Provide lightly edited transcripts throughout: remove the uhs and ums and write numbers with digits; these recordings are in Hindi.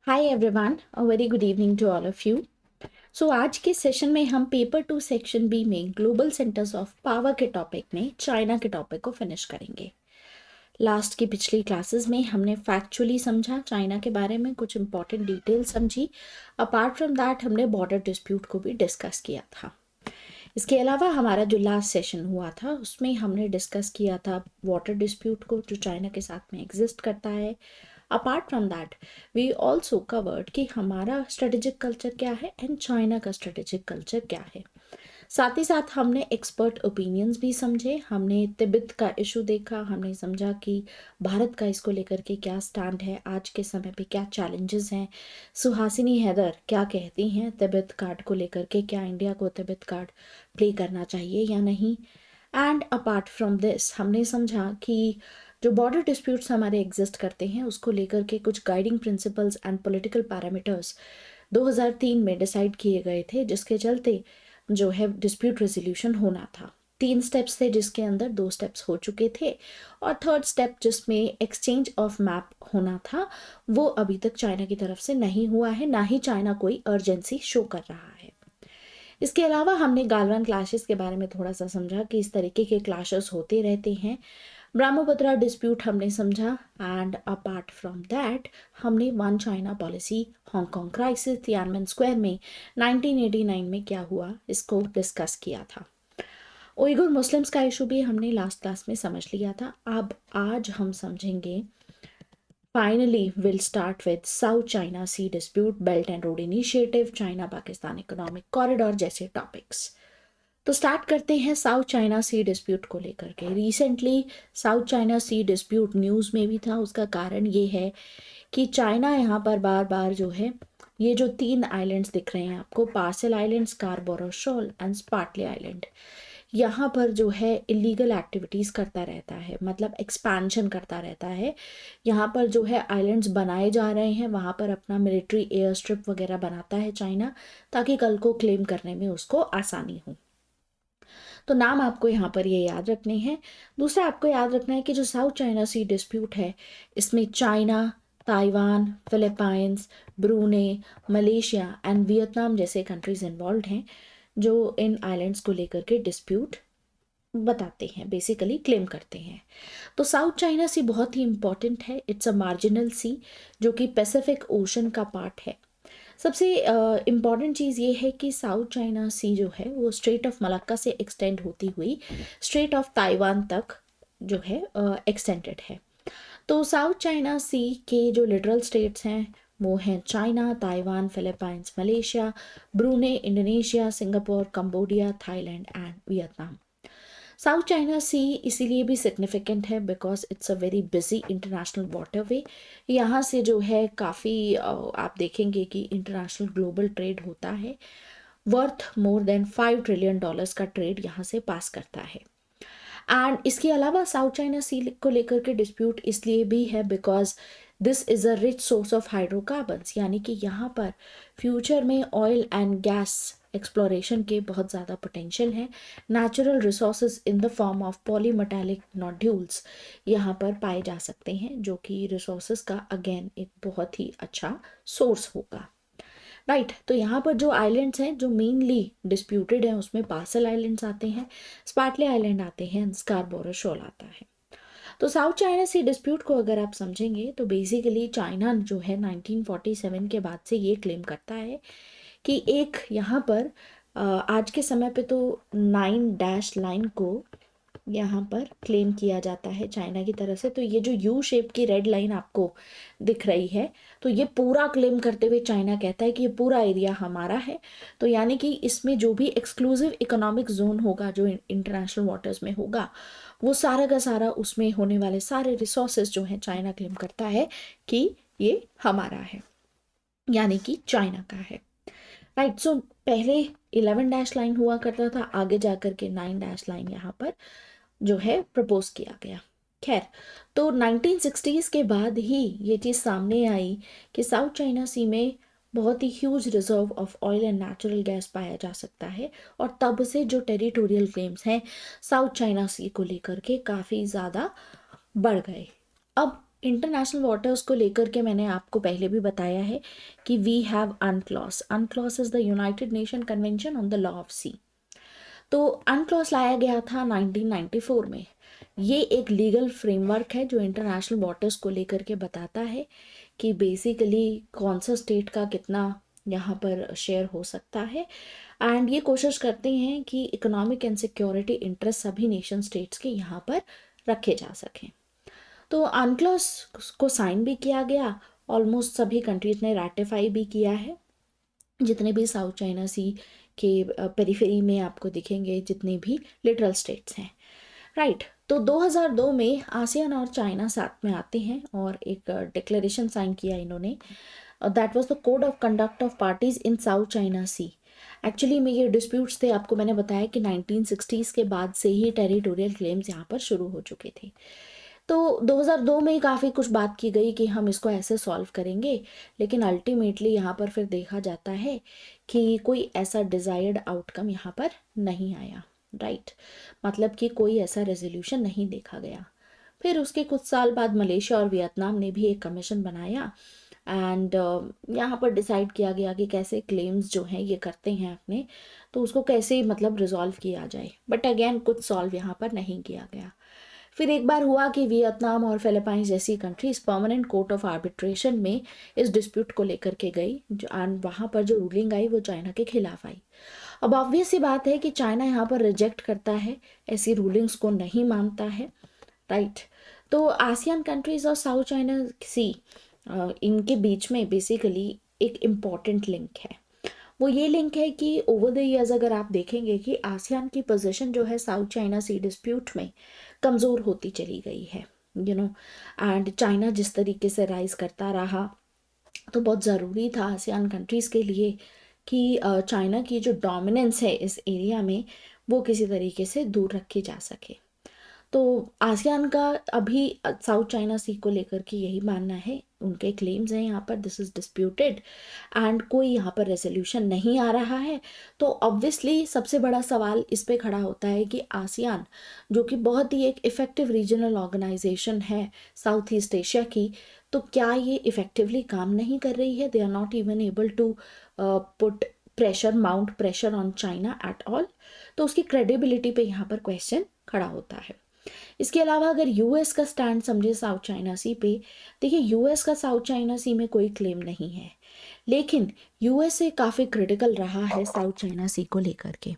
Hi everyone, a very good evening to all of you. So आज के सेशन में हम पेपर 2 सेक्शन बी में ग्लोबल सेंटर्स ऑफ पावर के टॉपिक में चाइना के टॉपिक को फिनिश करेंगे। लास्ट की पिछली क्लासेस में हमने फैक्चुअली समझा चाइना के बारे में, कुछ इंपॉर्टेंट डिटेल समझी। अपार्ट फ्रॉम दैट हमने बॉर्डर डिस्प्यूट को भी डिस्कस किया था। इसके अलावा हमारा जो लास्ट सेशन हुआ था उसमें हमने डिस्कस किया था वाटर डिस्प्यूट को, जो चाइना के साथ में एग्जिस्ट करता है। Apart from that we also covered कि हमारा स्ट्रेटेजिक कल्चर क्या है एंड चाइना का स्ट्रेटेजिक कल्चर क्या है। साथ ही साथ हमने एक्सपर्ट ओपिनियंस भी समझे, हमने तिब्बत का इशू देखा, हमने समझा कि भारत का इसको लेकर के क्या स्टैंड है, आज के समय पे क्या चैलेंजेस हैं, सुहासिनी हैदर क्या कहती हैं तिब्बत कार्ड को लेकर के, क्या इंडिया को तिब्बत कार्ड प्ले करना चाहिए या नहीं। एंड अपार्ट फ्रॉम दिस हमने समझा कि जो बॉर्डर डिस्प्यूट्स हमारे एग्जिस्ट करते हैं उसको लेकर के कुछ guiding principles and political parameters 2003 में डिसाइड किए गए थे, जिसके चलते जो है डिस्प्यूट रेजोल्यूशन होना था। 3 स्टेप्स थे जिसके अंदर 2 स्टेप्स हो चुके थे, और थर्ड स्टेप जिसमें एक्सचेंज ऑफ मैप होना था वो अभी तक चाइना की तरफ से नहीं हुआ है, ना ही चाइना कोई अर्जेंसी शो कर रहा है। इसके अलावा हमने गालवान क्लैशेस के बारे में थोड़ा सा समझा कि इस तरीके के क्लैशेस होते रहते हैं। ब्रह्मपुत्रा डिस्प्यूट हमने समझा, एंड अपार्ट फ्रॉम दैट हमने one China policy, Hong Kong crisis, Tiananmen square में 1989 में क्या हुआ इसको डिस्कस किया था। उइगुर मुस्लिम्स का इशू भी हमने लास्ट क्लास में समझ लिया था। अब आज हम समझेंगे, finally will start with South China Sea dispute, Belt and road Initiative, China Pakistan Economic Corridor जैसे टॉपिक्स। तो स्टार्ट करते हैं साउथ चाइना सी डिस्प्यूट को लेकर के। Recently South China Sea dispute news में भी था। उसका कारण ये है कि चाइना यहाँ पर बार बार जो है, ये जो 3 आइलैंड्स दिख रहे हैं आपको, Paracel Island, Scarborough Shoal and Spratly Island, यहाँ पर जो है इलीगल एक्टिविटीज़ करता रहता है, मतलब एक्सपेंशन करता रहता है। यहाँ पर जो है आइलैंड्स बनाए जा रहे हैं, वहाँ पर अपना मिलिट्री एयर स्ट्रिप वगैरह बनाता है चाइना, ताकि कल को क्लेम करने में उसको आसानी हो। तो नाम आपको यहाँ पर ये याद रखने हैं। दूसरा आपको याद रखना है कि जो साउथ चाइना सी डिस्प्यूट है इसमें China, Taiwan, Philippines, ब्रूने, Malaysia and Vietnam जैसे कंट्रीज इन्वॉल्व हैं, जो इन आइलैंड्स को लेकर के डिस्प्यूट बताते हैं, बेसिकली क्लेम करते हैं। तो साउथ चाइना सी बहुत ही इंपॉर्टेंट है। इट्स अ मार्जिनल सी जो कि पैसिफिक ओशन का पार्ट है। सबसे इम्पॉर्टेंट चीज़ ये है कि साउथ चाइना सी जो है वो स्ट्रेट ऑफ मलक्का से एक्सटेंड होती हुई स्ट्रेट ऑफ ताइवान तक जो है एक्सटेंडेड है। तो साउथ चाइना सी के जो लिटरल स्टेट्स हैं वो हैं China, Taiwan, Philippines, Malaysia, Brunei, Indonesia, Singapore, Cambodia, Thailand and Vietnam. South China Sea इसीलिए भी सिग्निफिकेंट है because it's a very busy international waterway. यहाँ से जो है काफ़ी आप देखेंगे कि इंटरनेशनल ग्लोबल ट्रेड होता है, वर्थ मोर देन $5 ट्रिलियन का ट्रेड यहाँ से पास करता है। एंड इसके अलावा साउथ चाइना सी को लेकर के डिस्प्यूट इसलिए भी है because this is a rich source of hydrocarbons, यानी कि यहाँ पर फ्यूचर में ऑयल एंड गैस एक्सप्लोरेशन के बहुत ज़्यादा पोटेंशियल है। Natural resources in the form of polymetallic nodules यहाँ पर पाए जा सकते हैं, जो कि रिसोर्सेज का अगेन एक बहुत ही अच्छा सोर्स होगा। राइट, तो यहाँ पर जो आइलैंड्स हैं जो मेनली डिस्प्यूटेड हैं उसमें पार्सल आइलैंड्स आते हैं, स्पार्टले आइलैंड आते हैं, स्कारबोरो शोल आता है। तो साउथ चाइना सी डिस्प्यूट को अगर आप समझेंगे तो बेसिकली चाइना जो है 1947 के बाद से ये क्लेम करता है कि एक यहाँ पर आज के समय पे तो 9 डैश लाइन को यहाँ पर क्लेम किया जाता है चाइना की तरफ से। तो ये जो यू शेप की रेड लाइन आपको दिख रही है, तो ये पूरा क्लेम करते हुए चाइना कहता है कि ये पूरा एरिया हमारा है। तो यानी कि इसमें जो भी एक्सक्लूसिव इकोनॉमिक जोन होगा जो इंटरनेशनल वाटर्स में होगा, वो सारा का सारा उसमें होने वाले सारे रिसोर्सेज जो हैं चाइना क्लेम करता है कि ये हमारा है, यानी कि चाइना का है। राइट, सो पहले 11 डैश लाइन हुआ करता था, आगे जाकर के 9 डैश लाइन यहाँ पर जो है प्रपोज किया गया। खैर, तो 1960s के बाद ही ये चीज़ सामने आई कि साउथ चाइना सी में बहुत ही huge reserve of oil and natural gas पाया जा सकता है, और तब से जो टेरिटोरियल क्लेम्स हैं साउथ चाइना सी को लेकर के काफ़ी ज़्यादा बढ़ गए। अब इंटरनेशनल वाटर्स को लेकर के मैंने आपको पहले भी बताया है कि we have UNCLOS. UNCLOS is the United Nation Convention on the law of Sea. तो अनक्लॉस लाया गया था 1994 में। ये एक लीगल फ्रेमवर्क है जो इंटरनेशनल वाटर्स को लेकर के बताता है कि बेसिकली कौन सा स्टेट का कितना यहाँ पर शेयर हो सकता है, एंड ये कोशिश करते हैं कि इकोनॉमिक एंड सिक्योरिटी इंटरेस्ट सभी नेशन स्टेट्स के यहाँ पर रखे जा सकें। तो अनक्लॉस को साइन भी किया गया, ऑलमोस्ट सभी कंट्रीज ने रैटिफाई भी किया है, जितने भी साउथ चाइना सी के पेरिफेरी में आपको दिखेंगे जितने भी लिटरल स्टेट्स हैं, राइट। तो 2002 में आसियान और चाइना साथ में आते हैं और एक डिक्लेरेशन साइन किया इन्होंने, that was the code of conduct of parties in South China Sea. Actually में ये डिस्प्यूट्स थे, आपको मैंने बताया कि 1960s के बाद से ही टेरिटोरियल क्लेम्स यहाँ पर शुरू हो चुके थे। तो 2002 में ही काफ़ी कुछ बात की गई कि हम इसको ऐसे सॉल्व करेंगे, लेकिन अल्टीमेटली यहाँ पर फिर देखा जाता है कि कोई ऐसा डिज़ायर्ड आउटकम यहाँ पर नहीं आया, राइट। मतलब कि कोई ऐसा रेजोल्यूशन नहीं देखा गया। फिर उसके कुछ साल बाद मलेशिया और वियतनाम ने भी एक कमीशन बनाया, एंड यहाँ पर डिसाइड किया गया कि कैसे क्लेम्स जो हैं ये करते हैं अपने, तो उसको कैसे मतलब रिजॉल्व किया जाए। बट अगेन कुछ सॉल्व यहाँ पर नहीं किया गया। फिर एक बार हुआ कि वियतनाम और फिलीपाइंस जैसी countries permanent court of arbitration में इस डिस्प्यूट को लेकर के गई, एंड वहाँ पर जो रूलिंग आई वो चाइना के खिलाफ आई। अब ऑब्वियस सी बात है कि चाइना यहाँ पर रिजेक्ट करता है, ऐसी रूलिंग्स को नहीं मानता है, राइट। तो आसियान कंट्रीज और साउथ चाइना सी इनके बीच में बेसिकली एक इम्पॉर्टेंट लिंक है। वो ये लिंक है कि ओवर द ईयर्स अगर आप देखेंगे कि आसियान की पोजीशन जो है साउथ चाइना सी डिस्प्यूट में कमज़ोर होती चली गई है, एंड चाइना जिस तरीके से राइज करता रहा, तो बहुत ज़रूरी था आसियान कंट्रीज़ के लिए कि चाइना की जो डोमिनेंस है इस एरिया में वो किसी तरीके से दूर रखी जा सके। तो आसियान का अभी साउथ चाइना सी को लेकर के यही मानना है, उनके क्लेम्स हैं यहाँ पर, दिस इज़ डिस्प्यूटेड एंड कोई यहाँ पर रेजोल्यूशन नहीं आ रहा है। तो ऑब्वियसली सबसे बड़ा सवाल इस पे खड़ा होता है कि आसियान जो कि बहुत ही एक इफ़ेक्टिव रीजनल ऑर्गेनाइजेशन है साउथ ईस्ट एशिया की, तो क्या ये इफ़ेक्टिवली काम नहीं कर रही है? They are not even able to put pressure, mount pressure on China at all. तो उसकी क्रेडिबिलिटी पे यहाँ पर क्वेश्चन खड़ा होता है। इसके अलावा अगर यूएस का स्टैंड समझे साउथ चाइना सी पे, देखिए यूएस का साउथ चाइना सी में कोई क्लेम नहीं है, लेकिन यूएसए काफ़ी क्रिटिकल रहा है साउथ चाइना सी को लेकर के।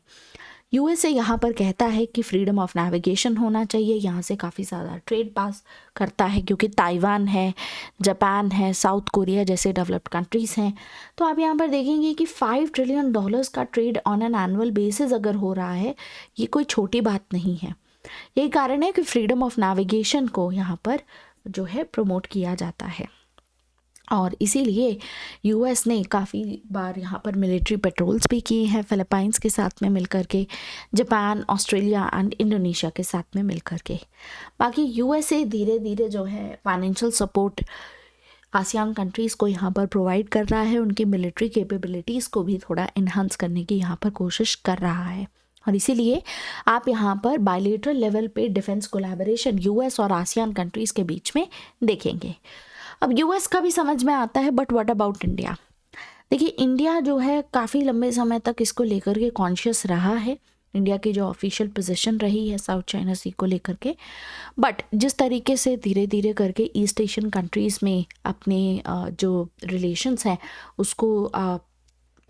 यूएसए यहाँ पर कहता है कि फ्रीडम ऑफ नेविगेशन होना चाहिए, यहाँ से काफ़ी ज़्यादा ट्रेड पास करता है क्योंकि ताइवान है, जापान है, साउथ कोरिया जैसे डेवलप्ड कंट्रीज़ हैं। तो आप यहाँ पर देखेंगे कि $5 ट्रिलियन का trade on an annual basis अगर हो रहा है, ये कोई छोटी बात नहीं है। यही कारण है कि फ्रीडम ऑफ नेविगेशन को यहाँ पर जो है प्रमोट किया जाता है, और इसीलिए यूएस ने काफ़ी बार यहाँ पर मिलिट्री पेट्रोल्स भी किए हैं फिलीपाइंस के साथ में मिलकर के, जापान, ऑस्ट्रेलिया एंड इंडोनेशिया के साथ में मिलकर के। बाकी यूएसए धीरे धीरे जो है फाइनेंशियल सपोर्ट आसियान कंट्रीज़ को यहाँ पर प्रोवाइड कर रहा है, उनकी मिलिट्री कैपेबिलिटीज़ को भी थोड़ा इन्हांस करने की यहाँ पर कोशिश कर रहा है, और इसीलिए आप यहाँ पर बायलेटरल लेवल पे डिफेंस कोलैबोरेशन यूएस और आसियान कंट्रीज़ के बीच में देखेंगे। अब यूएस का भी समझ में आता है, बट व्हाट अबाउट इंडिया? देखिए इंडिया जो है काफ़ी लंबे समय तक इसको लेकर के कॉन्शियस रहा है, इंडिया की जो ऑफिशियल पोजीशन रही है साउथ चाइना सी को लेकर के, बट जिस तरीके से धीरे धीरे करके ईस्ट एशियन कंट्रीज़ में अपने जो रिलेशंस हैं उसको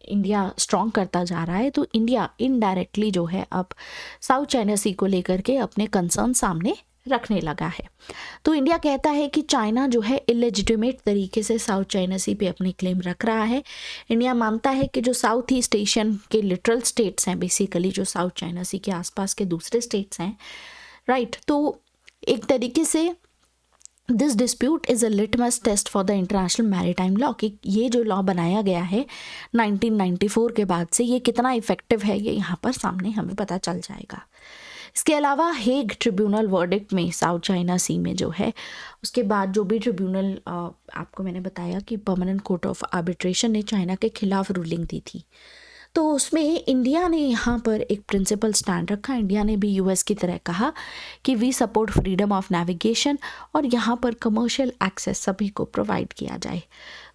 इंडिया स्ट्रॉन्ग करता जा रहा है, तो इंडिया इनडायरेक्टली जो है अब साउथ चाइना सी को लेकर के अपने कंसर्न सामने रखने लगा है। तो इंडिया कहता है कि चाइना जो है इलेजिटिमेट तरीके से साउथ चाइना सी पे अपनी क्लेम रख रहा है। इंडिया मानता है कि जो साउथ ईस्ट एशियन के लिटरल स्टेट्स हैं, बेसिकली जो साउथ चाइना सी के आसपास के दूसरे स्टेट्स हैं, राइट, तो एक तरीके से this dispute is a litmus test for the international maritime law, कि ये जो लॉ बनाया गया है 1994 के बाद से ये कितना इफेक्टिव है, ये यहाँ पर सामने हमें पता चल जाएगा। इसके अलावा हेग ट्रिब्यूनल वर्डिक्ट में साउथ चाइना सी में जो है उसके बाद जो भी ट्रिब्यूनल आपको मैंने बताया कि परमानेंट कोर्ट ऑफ आर्बिट्रेशन ने चाइना के खिलाफ रूलिंग दी थी, तो उसमें इंडिया ने यहाँ पर एक प्रिंसिपल स्टैंड रखा। इंडिया ने भी यूएस की तरह कहा कि we support freedom of navigation और यहाँ पर कमर्शियल एक्सेस सभी को प्रोवाइड किया जाए।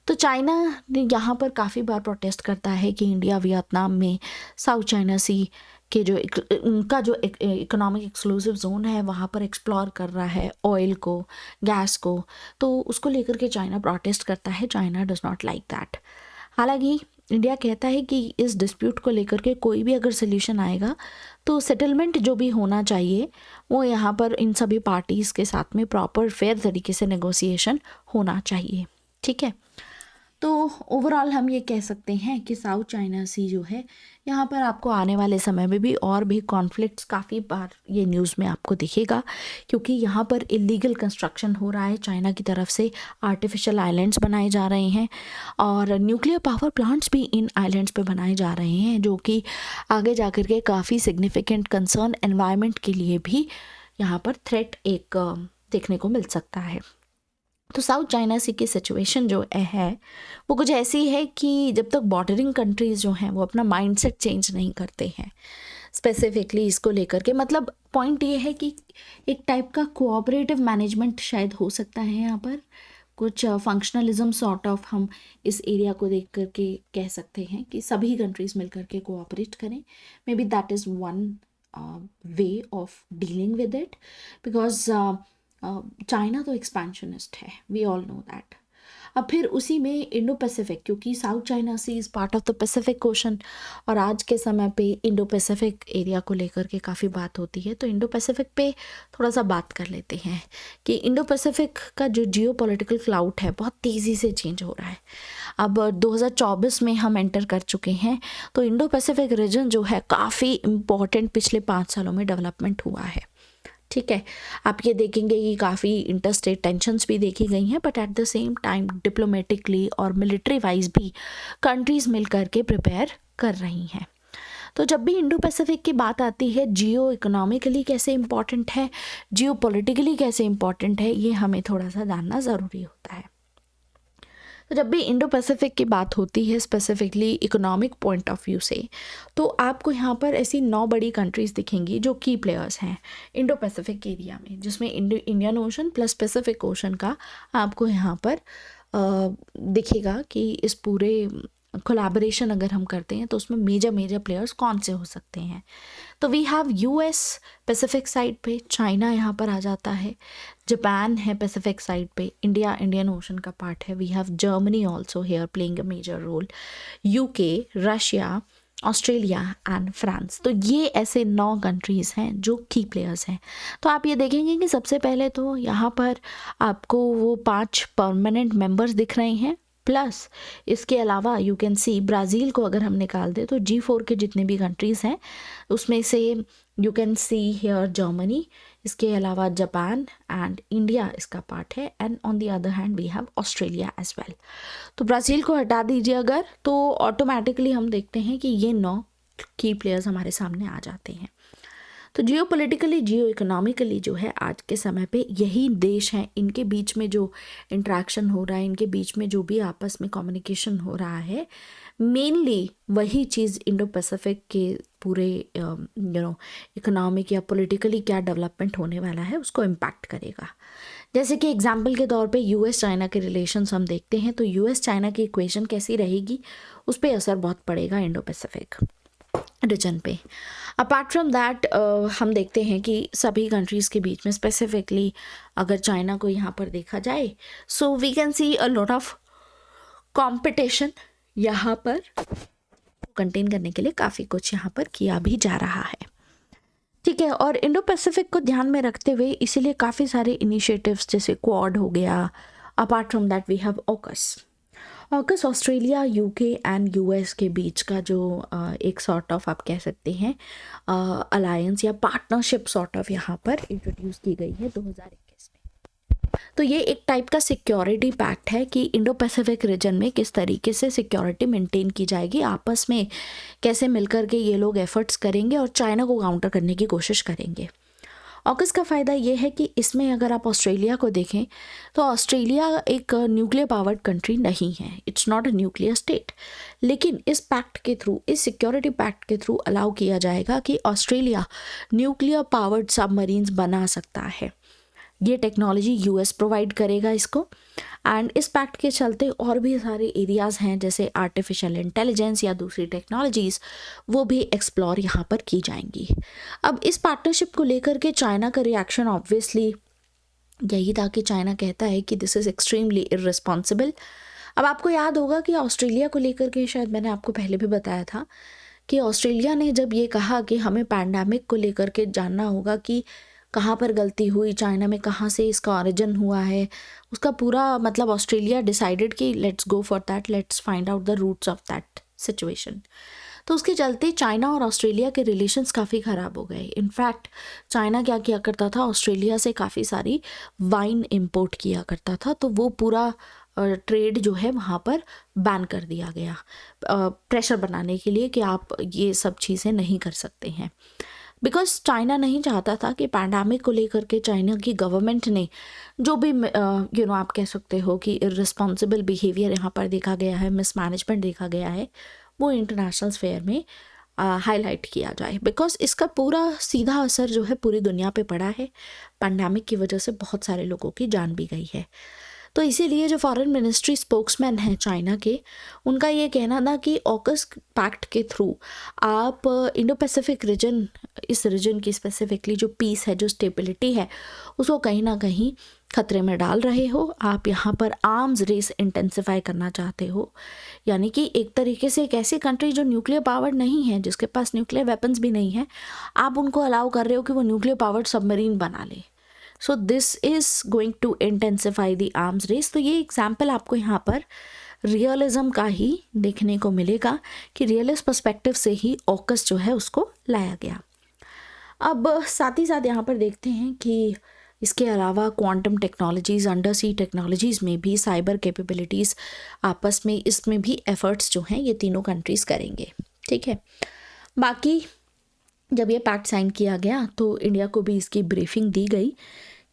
तो चाइना ने यहाँ पर काफ़ी बार प्रोटेस्ट करता है कि इंडिया वियतनाम में साउथ चाइना सी के जो उनका जो इकोनॉमिक एक्सक्लूसिव जोन है वहाँ पर एक्सप्लोर कर रहा है ऑयल को, गैस को, तो उसको लेकर के चाइना प्रोटेस्ट करता है। China does not like that. हालांकि इंडिया कहता है कि इस डिस्प्यूट को लेकर के कोई भी अगर सोल्यूशन आएगा तो सेटलमेंट जो भी होना चाहिए वो यहाँ पर इन सभी पार्टीज़ के साथ में प्रॉपर फेयर तरीके से नेगोशिएशन होना चाहिए। ठीक है, तो ओवरऑल हम ये कह सकते हैं कि साउथ चाइना सी जो है यहाँ पर आपको आने वाले समय में भी और भी कॉन्फ्लिक्ट्स काफ़ी बार ये न्यूज़ में आपको दिखेगा, क्योंकि यहाँ पर इलीगल कंस्ट्रक्शन हो रहा है चाइना की तरफ से। आर्टिफिशियल आइलैंड्स बनाए जा रहे हैं और न्यूक्लियर पावर प्लांट्स भी इन आइलैंड्स पे बनाए जा रहे हैं, जो कि आगे जा कर के काफ़ी सिग्निफिकेंट कंसर्न एनवायरनमेंट के लिए भी यहाँ पर थ्रेट एक देखने को मिल सकता है। तो साउथ चाइना सी की सिचुएशन जो है वो कुछ ऐसी है कि जब तक बॉर्डरिंग कंट्रीज़ जो हैं वो अपना माइंडसेट चेंज नहीं करते हैं स्पेसिफिकली इसको लेकर के, मतलब पॉइंट ये है कि एक टाइप का कोऑपरेटिव मैनेजमेंट शायद हो सकता है यहाँ पर, कुछ फंक्शनलिज्म सॉर्ट ऑफ हम इस एरिया को देख करके कह सकते हैं कि सभी कंट्रीज़ मिल करके कोऑपरेट करें। Maybe that is one way of dealing with it, because China तो एक्सपेंशनिस्ट है, वी ऑल नो दैट। अब फिर उसी में इंडो पैसिफिक, क्योंकि South China Sea is part of the Pacific Ocean और आज के समय पे इंडो पैसिफिक एरिया को लेकर के काफ़ी बात होती है, तो इंडो पैसिफिक पे थोड़ा सा बात कर लेते हैं कि इंडो पैसिफिक का जो जियो पॉलिटिकल क्लाउड है बहुत तेज़ी से चेंज हो रहा है। अब 2024 में हम एंटर कर चुके हैं, तो इंडो पैसिफिक रीजन जो है काफ़ी इम्पॉर्टेंट पिछले 5 सालों में डेवलपमेंट हुआ है। ठीक है, आप ये देखेंगे कि काफ़ी इंटरस्टेट टेंशन्स भी देखी गई हैं, but at the same time diplomatically और मिलिट्री वाइज भी कंट्रीज़ मिल करके प्रिपेयर कर रही हैं। तो जब भी इंडो पैसिफिक की बात आती है, जियो इकोनॉमिकली कैसे इम्पॉर्टेंट है, जियो पॉलिटिकली कैसे इम्पॉर्टेंट है, ये हमें थोड़ा सा जानना ज़रूरी होता है। तो जब भी इंडो पैसिफिक की बात होती है specifically economic point of view से, तो आपको यहाँ पर ऐसी 9 बड़ी कंट्रीज़ दिखेंगी जो की प्लेयर्स हैं इंडो पैसिफिक एरिया में, जिसमें Indian ocean plus Pacific ocean का आपको यहाँ पर दिखेगा कि इस पूरे कोलैबोरेशन अगर हम करते हैं तो उसमें मेजर प्लेयर्स कौन से हो सकते हैं। तो we have US Pacific side पे, चाइना यहाँ पर आ जाता है, जापान है पैसिफिक साइड पे, इंडिया इंडियन ओशन का पार्ट है, we have Germany also here playing a major role, UK, Russia, Australia and France. तो ये ऐसे 9 कंट्रीज़ हैं जो की प्लेयर्स हैं। तो आप ये देखेंगे कि सबसे पहले तो यहाँ पर आपको वो 5 परमानेंट मेंबर्स दिख रहे हैं, प्लस इसके अलावा यू कैन सी ब्राज़ील को अगर हम निकाल दें तो G4 के जितने भी कंट्रीज़ हैं उसमें से you can see here Germany, इसके अलावा जापान एंड इंडिया इसका पार्ट है, and on the other hand we have Australia as well. तो ब्राज़ील को हटा दीजिए अगर, तो ऑटोमेटिकली हम देखते हैं कि ये 9 की प्लेयर्स हमारे सामने आ जाते हैं। तो जियो पॉलिटिकली, जियो इकोनॉमिकली जो है आज के समय पे यही देश हैं, इनके बीच में जो इंट्रैक्शन हो रहा है, इनके बीच में जो भी आपस में कम्युनिकेशन हो रहा है, मेनली वही चीज़ इंडो पैसिफिक के पूरे इकोनॉमिक या पॉलिटिकली क्या डेवलपमेंट होने वाला है उसको इम्पैक्ट करेगा। जैसे कि एग्जांपल के तौर पे यूएस चाइना के रिलेशंस हम देखते हैं, तो यूएस चाइना की इक्वेशन कैसी रहेगी उस पर असर बहुत पड़ेगा इंडो पैसिफिक रीजन पे। अपार्ट फ्रॉम दैट हम देखते हैं कि सभी कंट्रीज़ के बीच में स्पेसिफिकली अगर चाइना को यहाँ पर देखा जाए, so we can see a lot of competition यहाँ पर कंटेन करने के लिए काफ़ी कुछ यहाँ पर किया भी जा रहा है। ठीक है, और इंडो पैसिफिक को ध्यान में रखते हुए इसीलिए काफ़ी सारे इनिशिएटिव्स जैसे क्वाड हो गया, apart from that we have AUKUS Australia, UK and US के बीच का जो एक सॉर्ट ऑफ आप कह सकते हैं अलायंस या पार्टनरशिप सॉर्ट ऑफ यहाँ पर इंट्रोड्यूस की गई है 2021 में। तो ये एक टाइप का सिक्योरिटी पैक्ट है कि इंडो पैसिफिक रीजन में किस तरीके से सिक्योरिटी मेंटेन की जाएगी, आपस में कैसे मिलकर के ये लोग एफर्ट्स करेंगे और चाइना को काउंटर करने की कोशिश करेंगे। ऑकस का फ़ायदा ये है कि इसमें अगर आप ऑस्ट्रेलिया को देखें तो ऑस्ट्रेलिया एक न्यूक्लियर पावर्ड कंट्री नहीं है, it's not a nuclear state, लेकिन इस पैक्ट के थ्रू, इस सिक्योरिटी पैक्ट के थ्रू अलाउ किया जाएगा कि ऑस्ट्रेलिया न्यूक्लियर पावर्ड सबमरीन्स बना सकता है। ये टेक्नोलॉजी यूएस प्रोवाइड करेगा इसको, एंड इस पैक्ट के चलते और भी सारे एरियाज़ हैं जैसे आर्टिफिशियल इंटेलिजेंस या दूसरी टेक्नोलॉजीज़, वो भी एक्सप्लोर यहाँ पर की जाएंगी। अब इस पार्टनरशिप को लेकर के चाइना का रिएक्शन ऑब्वियसली यही था कि चाइना कहता है कि दिस इज़ एक्सट्रीमली इररिस्पॉन्सिबल। अब आपको याद होगा कि ऑस्ट्रेलिया को लेकर के शायद मैंने आपको पहले भी बताया था कि ऑस्ट्रेलिया ने जब ये कहा कि हमें पैंडेमिक को लेकर के जानना होगा कि कहाँ पर गलती हुई, चाइना में कहाँ से इसका ऑरिजिन हुआ है, उसका पूरा मतलब ऑस्ट्रेलिया डिसाइडेड कि let's go for that, let's find out the roots of that situation. तो उसके चलते चाइना और ऑस्ट्रेलिया के रिलेशंस काफ़ी ख़राब हो गए। इनफैक्ट चाइना क्या किया करता था, ऑस्ट्रेलिया से काफ़ी सारी वाइन इंपोर्ट किया करता था, तो वो पूरा ट्रेड जो है वहाँ पर बैन कर दिया गया, प्रेशर बनाने के लिए कि आप ये सब चीज़ें नहीं कर सकते हैं। बिकॉज चाइना नहीं चाहता था कि पैंडेमिक को लेकर के चाइना की गवर्नमेंट ने जो भी आप कह सकते हो कि इररिस्पॉन्सिबल बिहेवियर यहाँ पर देखा गया है, मिसमैनेजमेंट देखा गया है, वो इंटरनेशनल स्फेयर में हाईलाइट किया जाए। बिकॉज इसका पूरा सीधा असर जो है पूरी दुनिया पे पड़ा है, पैंडेमिक की वजह से बहुत सारे लोगों की जान भी गई है। तो इसीलिए जो फॉरेन मिनिस्ट्री स्पोक्समैन हैं चाइना के, उनका ये कहना था कि ऑकस पैक्ट के थ्रू आप इंडो पैसिफिक रीजन, इस रीजन की स्पेसिफिकली जो पीस है, जो स्टेबिलिटी है, उसको कहीं ना कहीं खतरे में डाल रहे हो। आप यहाँ पर आर्म्स रेस इंटेंसिफाई करना चाहते हो, यानी कि एक तरीके से एक ऐसी कंट्री जो न्यूक्लियर पावर्ड नहीं है, जिसके पास न्यूक्लियर वेपन्स भी नहीं है, आप उनको अलाउ कर रहे हो कि वो न्यूक्लियर पावर्ड सबमरीन बना ले। So this is going to intensify the arms race. तो ये एग्जाम्पल आपको यहाँ पर रियलिज्म का ही देखने को मिलेगा कि रियलिस्ट पर्सपेक्टिव से ही ऑकस जो है उसको लाया गया। अब साथ ही साथ यहाँ पर देखते हैं कि इसके अलावा क्वांटम टेक्नोलॉजीज़, अंडर सी टेक्नोलॉजीज़ में भी साइबर कैपेबिलिटीज़ आपस में, इसमें भी एफर्ट्स जो हैं ये तीनों कंट्रीज़ करेंगे। ठीक है, बाकी जब ये पैक्ट साइन किया गया तो इंडिया को भी इसकी ब्रीफिंग दी गई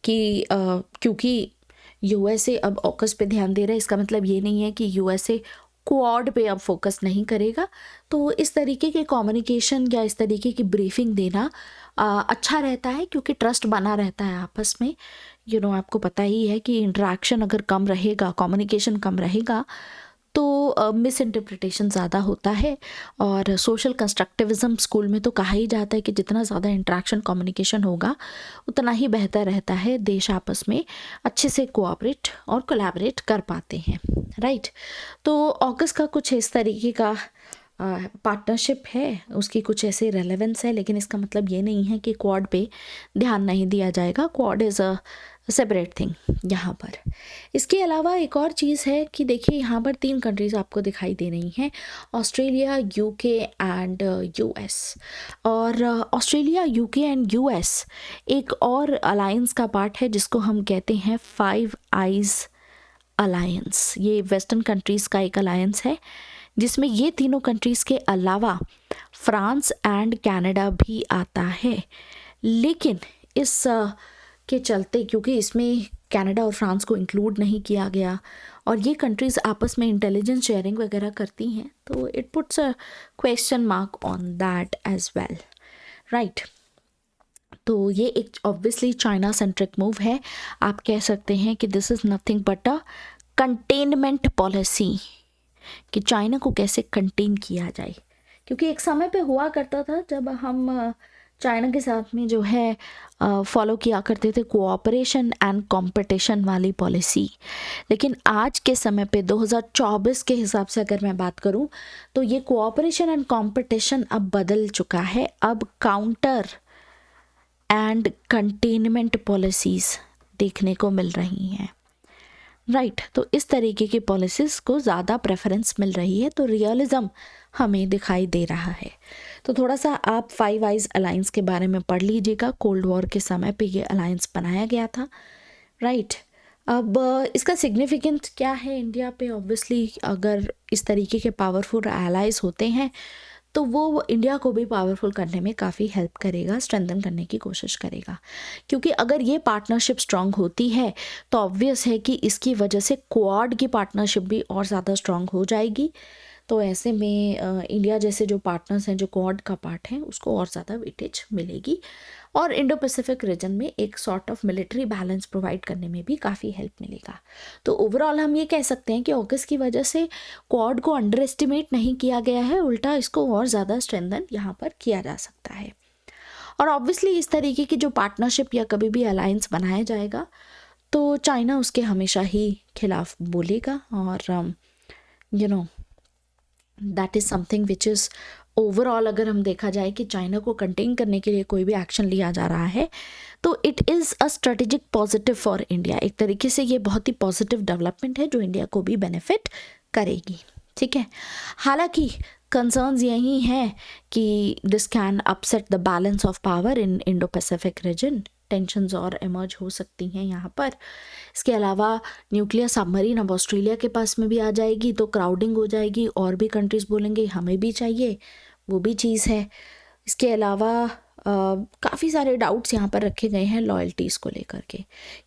कि क्योंकि यूएसए अब ऑकस पे ध्यान दे रहा है, इसका मतलब ये नहीं है कि यूएसए क्वाड पे अब फोकस नहीं करेगा। तो इस तरीके के कम्युनिकेशन या इस तरीके की ब्रीफिंग देना अच्छा रहता है, क्योंकि ट्रस्ट बना रहता है आपस में। आपको पता ही है कि इंटरेक्शन अगर कम रहेगा, कम्युनिकेशन कम रहेगा, तो मिस इंटरप्रिटेशन ज़्यादा होता है। और सोशल कंस्ट्रक्टिविज़म स्कूल में तो कहा ही जाता है कि जितना ज़्यादा इंटरेक्शन कम्युनिकेशन होगा उतना ही बेहतर रहता है, देश आपस में अच्छे से कोऑपरेट और कोलैबोरेट कर पाते हैं, राइट। तो ऑकस का कुछ इस तरीके का पार्टनरशिप है, उसकी कुछ ऐसे रेलेवेंस है, लेकिन इसका मतलब ये नहीं है कि क्वाड पे ध्यान नहीं दिया जाएगा। Quad is a separate thing यहाँ पर। इसके अलावा एक और चीज़ है कि देखिए यहाँ पर 3 कंट्रीज़ आपको दिखाई दे रही हैं, ऑस्ट्रेलिया, यूके एंड यूएस। और ऑस्ट्रेलिया, यूके एंड यूएस एक और अलायंस का पार्ट है जिसको हम कहते हैं 5 आइज़ अलायंस। ये वेस्टर्न कंट्रीज़ का एक अलायंस है जिसमें ये तीनों कंट्रीज़ के अलावा फ्रांस एंड कनाडा भी आता है। लेकिन इस के चलते, क्योंकि इसमें कनाडा और फ्रांस को इंक्लूड नहीं किया गया और ये कंट्रीज़ आपस में इंटेलिजेंस शेयरिंग वगैरह करती हैं, तो it puts a question mark on that as well, right. तो ये एक ऑब्वियसली चाइना सेंट्रिक मूव है। आप कह सकते हैं कि this is nothing but a containment policy, कि चाइना को कैसे कंटेन किया जाए। क्योंकि एक समय पे हुआ करता था जब हम चाइना के साथ में जो है फॉलो किया करते थे कोऑपरेशन एंड कंपटीशन वाली पॉलिसी, लेकिन आज के समय पे 2024 के हिसाब से अगर मैं बात करूं तो ये कोऑपरेशन एंड कंपटीशन अब बदल चुका है। अब काउंटर एंड कंटेनमेंट पॉलिसीज़ देखने को मिल रही हैं, राइट। तो इस तरीके की पॉलिसीज़ को ज़्यादा प्रेफरेंस मिल रही है, तो रियलिज्म हमें दिखाई दे रहा है। तो थोड़ा सा आप 5 आइज़ अलायंस के बारे में पढ़ लीजिएगा। कोल्ड वॉर के समय पे ये अलायंस बनाया गया था, राइट। अब इसका सिग्निफिकेंस क्या है इंडिया पे? ऑब्वियसली अगर इस तरीके के पावरफुल एलाइज होते हैं तो वो इंडिया को भी पावरफुल करने में काफ़ी हेल्प करेगा, स्ट्रेंथन करने की कोशिश करेगा। क्योंकि अगर ये पार्टनरशिप स्ट्रांग होती है तो ऑब्वियस है कि इसकी वजह से क्वाड की पार्टनरशिप भी और ज़्यादा स्ट्रांग हो जाएगी। तो ऐसे में इंडिया जैसे जो पार्टनर्स हैं जो क्वाड का पार्ट है उसको और ज़्यादा वेटेज मिलेगी और इंडो पैसिफिक रीजन में एक sort of military balance provide करने में भी काफ़ी हेल्प मिलेगा। तो ओवरऑल हम ये कह सकते हैं कि ऑकस की वजह से क्वाड को अंडर एस्टिमेट नहीं किया गया है, उल्टा इसको और ज़्यादा स्ट्रेंथन यहाँ पर किया जा सकता है। और ऑब्वियसली इस तरीके की जो पार्टनरशिप या कभी भी अलायंस बनाया जाएगा तो चाइना उसके हमेशा ही खिलाफ बोलेगा और that is something which is overall अगर हम देखा जाए कि चाइना को कंटेन करने के लिए कोई भी एक्शन लिया जा रहा है तो it is a strategic positive for India. एक तरीके से ये बहुत ही पॉजिटिव डेवलपमेंट है जो इंडिया को भी बेनिफिट करेगी। ठीक है, हालांकि कंसर्न्स यही हैं कि this can upset the balance of power in Indo Pacific region, tensions और इमर्ज हो सकती हैं यहाँ पर। इसके अलावा न्यूक्लियर सबमरीन अब ऑस्ट्रेलिया के पास में भी आ जाएगी तो क्राउडिंग हो जाएगी और भी कंट्रीज़ बोलेंगे हमें भी चाहिए, वो भी चीज़ है। इसके अलावा काफ़ी सारे डाउट्स यहाँ पर रखे गए हैं लॉयल्टीज़ को लेकर के,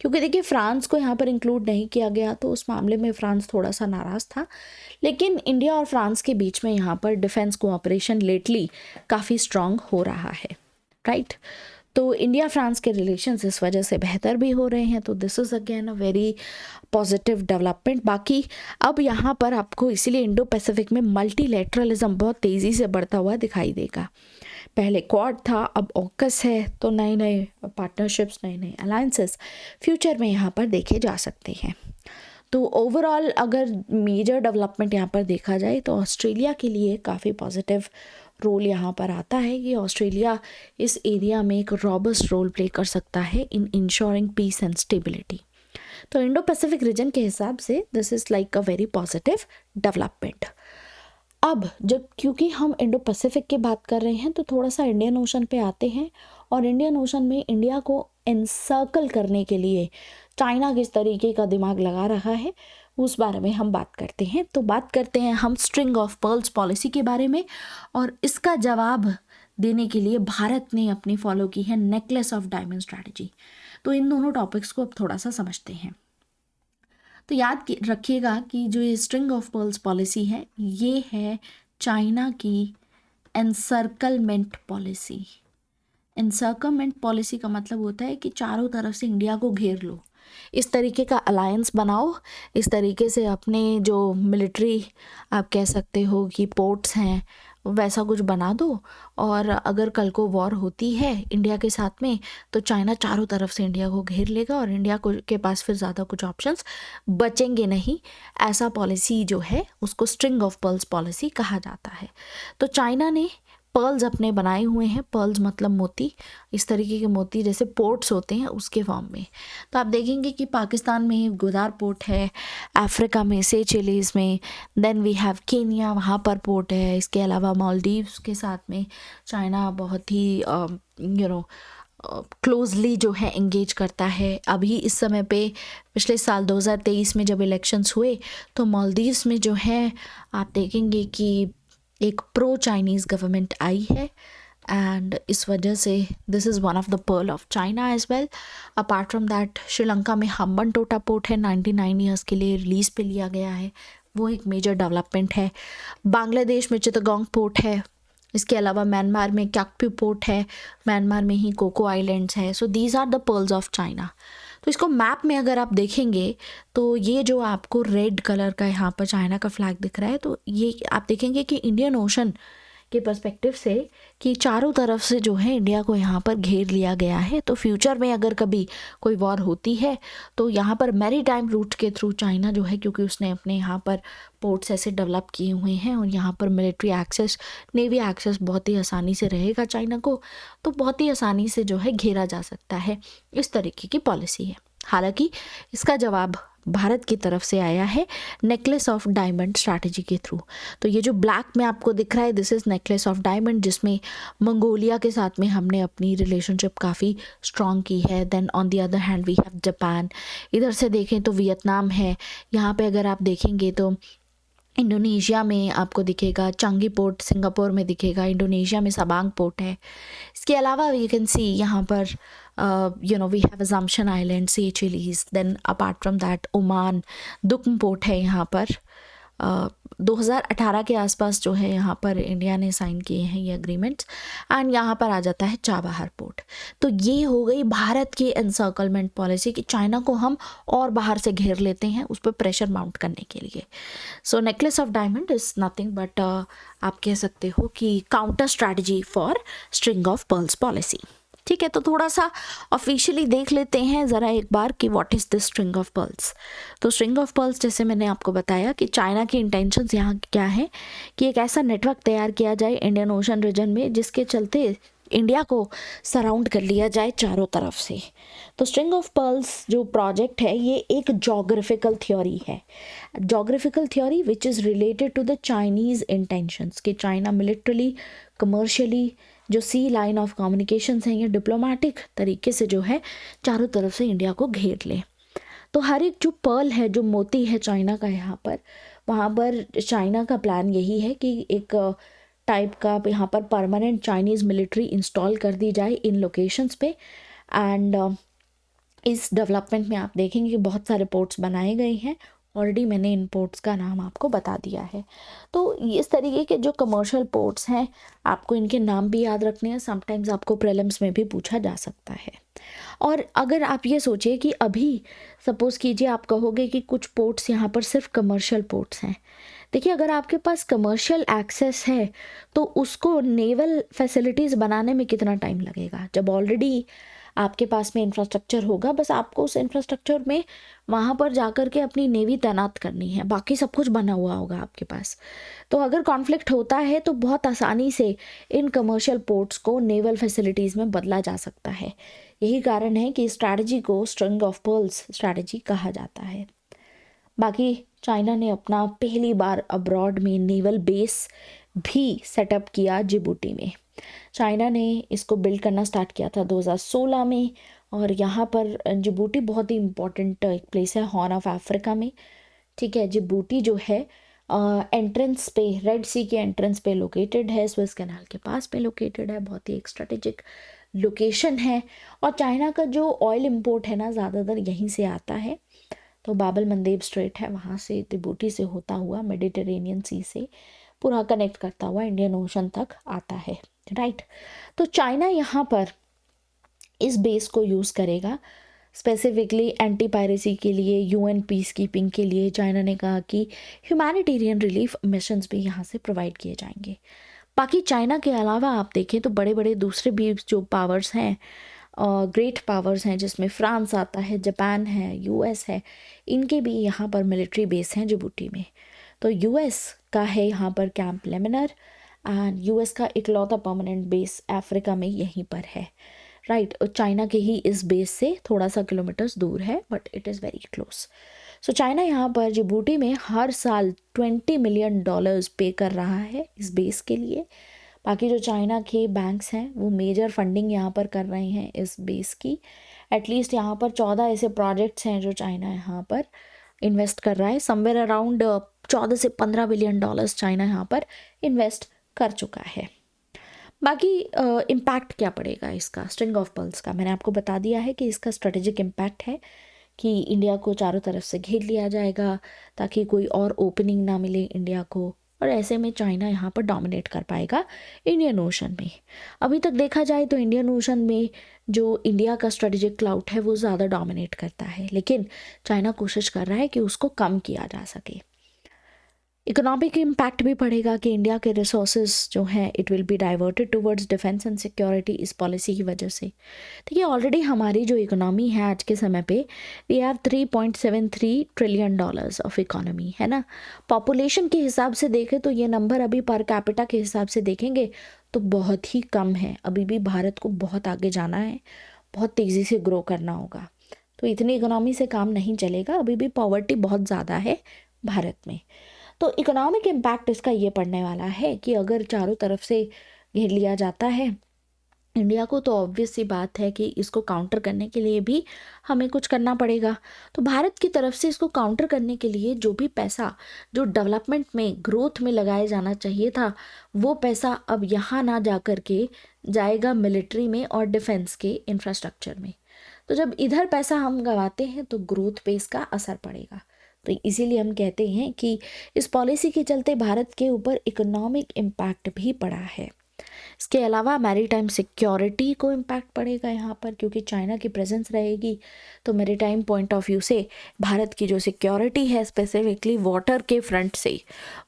क्योंकि देखिए फ्रांस को यहाँ पर इंक्लूड नहीं किया गया तो उस मामले में फ्रांस थोड़ा सा नाराज़ था, लेकिन इंडिया और फ्रांस के बीच में यहाँ पर डिफेंस कोऑपरेशन लेटली काफ़ी स्ट्रांग हो रहा है, राइट। तो इंडिया फ्रांस के रिलेशंस इस वजह से बेहतर भी हो रहे हैं, तो this is again a very positive development. बाकी अब यहाँ पर आपको इसीलिए इंडो पैसिफिक में मल्टीलेटरलिज्म बहुत तेज़ी से बढ़ता हुआ दिखाई देगा। पहले क्वाड था, अब ऑकस है, तो नए नए पार्टनरशिप्स, नए नए अलायंसेस फ्यूचर में यहाँ पर देखे जा सकते हैं। तो ओवरऑल अगर मेजर डेवलपमेंट यहाँ पर देखा जाए तो ऑस्ट्रेलिया के लिए काफ़ी पॉजिटिव रोल यहाँ पर आता है कि ऑस्ट्रेलिया इस एरिया में एक रॉबस्ट रोल प्ले कर सकता है इन इंश्योरिंग पीस एंड स्टेबिलिटी। तो इंडो पैसिफिक रीजन के हिसाब से this is like a very positive development. अब जब क्योंकि हम इंडो पैसिफिक की बात कर रहे हैं तो थोड़ा सा इंडियन ओशन पे आते हैं, और इंडियन ओशन में इंडिया को एनसर्कल करने के लिए चाइना किस तरीके का दिमाग लगा रहा है उस बारे में हम बात करते हैं। तो बात करते हैं हम स्ट्रिंग ऑफ पर्ल्स पॉलिसी के बारे में, और इसका जवाब देने के लिए भारत ने अपनी फॉलो की है नेकलेस ऑफ डायमंड स्ट्रैटेजी। तो इन दोनों टॉपिक्स को अब थोड़ा सा समझते हैं। तो याद रखिएगा कि जो ये स्ट्रिंग ऑफ पर्ल्स पॉलिसी है ये है चाइना की एनसर्कलमेंट पॉलिसी। एनसर्कलमेंट पॉलिसी का मतलब होता है कि चारों तरफ से इंडिया को घेर लो, इस तरीके का अलायंस बनाओ, इस तरीके से अपने जो मिलिट्री आप कह सकते हो कि पोर्ट्स हैं वैसा कुछ बना दो, और अगर कल को वॉर होती है इंडिया के साथ में तो चाइना चारों तरफ से इंडिया को घेर लेगा और इंडिया को के पास फिर ज़्यादा कुछ ऑप्शंस बचेंगे नहीं। ऐसा पॉलिसी जो है उसको स्ट्रिंग ऑफ पर्ल्स पॉलिसी कहा जाता है। तो चाइना ने पर्ल्स अपने बनाए हुए हैं, पर्ल्स मतलब मोती, इस तरीके के मोती जैसे पोर्ट्स होते हैं उसके फॉर्म में। तो आप देखेंगे कि पाकिस्तान में गुदार पोर्ट है, अफ्रीका में सेचेलिस में, देन वी हैव केनिया, वहाँ पर पोर्ट है। इसके अलावा मालदीव्स के साथ में चाइना बहुत ही क्लोजली जो है एंगेज करता है। अभी इस समय पे पिछले साल 2023 में जब इलेक्शंस हुए तो मालदीव्स में जो है आप देखेंगे कि एक प्रो चाइनीज़ गवर्नमेंट आई है, एंड इस वजह से this is one of the pearl of China as well. Apart from that Sri Lanka में हम्बन टोटा पोर्ट है, 99 ईयर्स के लिए रिलीज़ पे लिया गया है, वो एक मेजर डेवलपमेंट है। बांग्लादेश में चित्तगोंग पोर्ट है। इसके अलावा म्यांमार में क्याकपू पोर्ट है, म्यांमार में ही कोको आइलैंड्स है। So these are the pearls of China. तो इसको मैप में अगर आप देखेंगे तो ये जो आपको रेड कलर का यहाँ पर चाइना का फ्लैग दिख रहा है, तो ये आप देखेंगे कि इंडियन ओशन के पर्सपेक्टिव से कि चारों तरफ से जो है इंडिया को यहाँ पर घेर लिया गया है। तो फ्यूचर में अगर कभी कोई वॉर होती है तो यहाँ पर मैरीटाइम रूट के थ्रू चाइना जो है, क्योंकि उसने अपने यहाँ पर पोर्ट्स ऐसे डेवलप किए हुए हैं और यहाँ पर मिलिट्री एक्सेस, नेवी एक्सेस बहुत ही आसानी से रहेगा चाइना को, तो बहुत ही आसानी से जो है घेरा जा सकता है। इस तरीके की पॉलिसी है। हालांकि इसका जवाब भारत की तरफ से आया है नेकलेस ऑफ डायमंड स्ट्रैटेजी के थ्रू। तो ये जो ब्लैक में आपको दिख रहा है this is necklace of diamond, जिसमें मंगोलिया के साथ में हमने अपनी रिलेशनशिप काफ़ी स्ट्रॉन्ग की है। Then on the other hand we have Japan. इधर से देखें तो वियतनाम है। यहाँ पे अगर आप देखेंगे तो इंडोनेशिया में आपको दिखेगा चांगी पोर्ट, सिंगापुर में दिखेगा, इंडोनेशिया में सबांग पोर्ट है। इसके अलावा वी कैन सी यहाँ पर we have Assumption Island, Seychelles, then apart from that Oman, Duqm port है यहाँ पर। 2018 के आसपास जो है यहाँ पर इंडिया ने साइन किए हैं ये एग्रीमेंट्स, एंड यहाँ पर आ जाता है चाबहार पोर्ट। तो ये हो गई भारत की एनसर्कलमेंट पॉलिसी कि चाइना को हम और बाहर से घेर लेते हैं उस पर प्रेशर माउंट करने के लिए। So necklace of diamond is nothing but आप कह सकते हो कि counter strategy for string of pearls policy. ठीक है, तो थोड़ा सा ऑफिशियली देख लेते हैं ज़रा एक बार कि what is this string of pearls. तो स्ट्रिंग ऑफ पर्ल्स, जैसे मैंने आपको बताया कि चाइना की इंटेंशंस यहाँ क्या है कि एक ऐसा नेटवर्क तैयार किया जाए इंडियन ओशन रीजन में जिसके चलते इंडिया को सराउंड कर लिया जाए चारों तरफ से। तो स्ट्रिंग ऑफ पर्ल्स जो प्रोजेक्ट है ये एक जोग्राफिकल थ्योरी है, geographical theory which is related to the Chinese intentions कि चाइना मिलिट्रली, कमर्शियली जो सी लाइन ऑफ कम्युनिकेशंस हैं या डिप्लोमेटिक तरीके से जो है चारों तरफ से इंडिया को घेर ले। तो हर एक जो पर्ल है, जो मोती है चाइना का यहाँ पर, वहाँ पर चाइना का प्लान यही है कि एक टाइप का यहाँ पर परमानेंट चाइनीज़ मिलिट्री इंस्टॉल कर दी जाए इन लोकेशंस पे। एंड इस डेवलपमेंट में आप देखेंगे कि बहुत सारे पोर्ट्स बनाए गए हैं ऑलरेडी, मैंने इन पोर्ट्स का नाम आपको बता दिया है। तो इस तरीके के जो कमर्शियल पोर्ट्स हैं आपको इनके नाम भी याद रखने हैं, समटाइम्स आपको प्रीलिम्स में भी पूछा जा सकता है। और अगर आप ये सोचिए कि अभी सपोज़ कीजिए आप कहोगे कि कुछ पोर्ट्स यहाँ पर सिर्फ कमर्शियल पोर्ट्स हैं, देखिए अगर आपके पास कमर्शियल एक्सेस है तो उसको नेवल फैसिलिटीज़ बनाने में कितना टाइम लगेगा, जब ऑलरेडी आपके पास में इंफ्रास्ट्रक्चर होगा। बस आपको उस इंफ्रास्ट्रक्चर में वहाँ पर जाकर के अपनी नेवी तैनात करनी है, बाकी सब कुछ बना हुआ होगा आपके पास। तो अगर कॉन्फ्लिक्ट होता है तो बहुत आसानी से इन कमर्शियल पोर्ट्स को नेवल फैसिलिटीज़ में बदला जा सकता है। यही कारण है कि स्ट्रैटेजी को स्ट्रिंग ऑफ पर्ल्स स्ट्रैटेजी कहा जाता है। बाकी चाइना ने अपना पहली बार अब्रॉड में नेवल बेस भी सेटअप किया जिबूटी में। चाइना ने इसको बिल्ड करना स्टार्ट किया था 2016 में, और यहाँ पर जिबूटी बहुत ही इम्पोर्टेंट एक प्लेस है हॉर्न ऑफ अफ्रीका में। ठीक है, जिबूटी जो है एंट्रेंस पे, रेड सी के एंट्रेंस पे लोकेटेड है, स्विस कैनाल के पास पे लोकेटेड है, बहुत ही एक स्ट्रेटेजिक लोकेशन है। और चाइना का जो ऑयल इम्पोर्ट है ना ज़्यादातर यहीं से आता है। तो बाबल मंदेब स्ट्रेट है, वहाँ से जिबूटी से होता हुआ मेडिटेरेनियन सी से पूरा कनेक्ट करता हुआ इंडियन ओशन तक आता है, राइट। तो चाइना यहाँ पर इस बेस को यूज़ करेगा स्पेसिफिकली एंटी पायरेसी के लिए, यूएन पीस कीपिंग के लिए। चाइना ने कहा कि ह्यूमैनिटेरियन रिलीफ मिशंस भी यहाँ से प्रोवाइड किए जाएंगे। बाकी चाइना के अलावा आप देखें तो बड़े बड़े दूसरे भी जो पावर्स हैं, ग्रेट पावर्स हैं, जिसमें फ्रांस आता है, जापान है, यूएस है, इनके भी यहाँ पर मिलिट्री बेस हैं जिबूटी में। तो यूएस का है यहाँ पर कैंप लेमिनर, एंड यूएस का इकलौता परमानेंट बेस अफ्रीका में यहीं पर है, राइट। चाइना के ही इस बेस से थोड़ा सा किलोमीटर्स दूर है, but it is very close. So China यहाँ पर जिबूटी में हर साल $20 मिलियन पे कर रहा है इस बेस के लिए। बाकी जो चाइना के बैंक्स हैं वो मेजर फंडिंग यहाँ पर कर रहे हैं इस बेस की। एटलीस्ट यहाँ पर 14 ऐसे प्रोजेक्ट्स हैं जो चाइना यहाँ पर इन्वेस्ट कर रहा है। समवेयर अराउंड 14 से 15 बिलियन डॉलर्स चाइना यहाँ पर इन्वेस्ट कर चुका है। बाकी इम्पैक्ट क्या पड़ेगा इसका, स्ट्रिंग ऑफ पर्ल्स का, मैंने आपको बता दिया है कि इसका स्ट्रेटेजिक इम्पैक्ट है कि इंडिया को चारों तरफ से घेर लिया जाएगा ताकि कोई और ओपनिंग ना मिले इंडिया को, और ऐसे में चाइना यहाँ पर डोमिनेट कर पाएगा इंडियन ओशन में। अभी तक देखा जाए तो इंडियन ओशन में जो इंडिया का स्ट्रेटेजिक क्लाउड है वो ज़्यादा डोमिनेट करता है, लेकिन चाइना कोशिश कर रहा है कि उसको कम किया जा सके। इकोनॉमिक इम्पैक्ट भी पड़ेगा कि इंडिया के रिसोर्सेज जो हैं it will be diverted towards defence and security इस पॉलिसी की वजह से। देखिए ऑलरेडी हमारी जो इकोनॉमी है आज के समय पे, we have $3.73 trillion of economy, है ना। पॉपुलेशन के हिसाब से देखें तो ये नंबर अभी पर कैपिटा के हिसाब से देखेंगे तो बहुत ही कम है। अभी भी भारत को बहुत आगे जाना है, बहुत तेज़ी से ग्रो करना होगा। तो इतनी इकोनॉमी से काम नहीं चलेगा, अभी भी पॉवर्टी बहुत ज़्यादा है भारत में। तो इकोनॉमिक इम्पैक्ट इसका ये पड़ने वाला है कि अगर चारों तरफ से घेर लिया जाता है इंडिया को तो ऑब्वियस सी बात है कि इसको काउंटर करने के लिए भी हमें कुछ करना पड़ेगा। तो भारत की तरफ से इसको काउंटर करने के लिए जो भी पैसा जो डेवलपमेंट में ग्रोथ में लगाया जाना चाहिए था, वो पैसा अब यहाँ ना जा कर के जाएगा मिलिट्री में और डिफेंस के इंफ्रास्ट्रक्चर में। तो जब इधर पैसा हम गंवाते हैं तो ग्रोथ पे इसका असर पड़ेगा। तो इसीलिए हम कहते हैं कि इस पॉलिसी के चलते भारत के ऊपर इकोनॉमिक इम्पैक्ट भी पड़ा है। इसके अलावा मैरीटाइम सिक्योरिटी को इम्पैक्ट पड़ेगा यहाँ पर, क्योंकि चाइना की प्रेजेंस रहेगी। तो मैरीटाइम पॉइंट ऑफ व्यू से भारत की जो सिक्योरिटी है स्पेसिफिकली वाटर के फ्रंट से,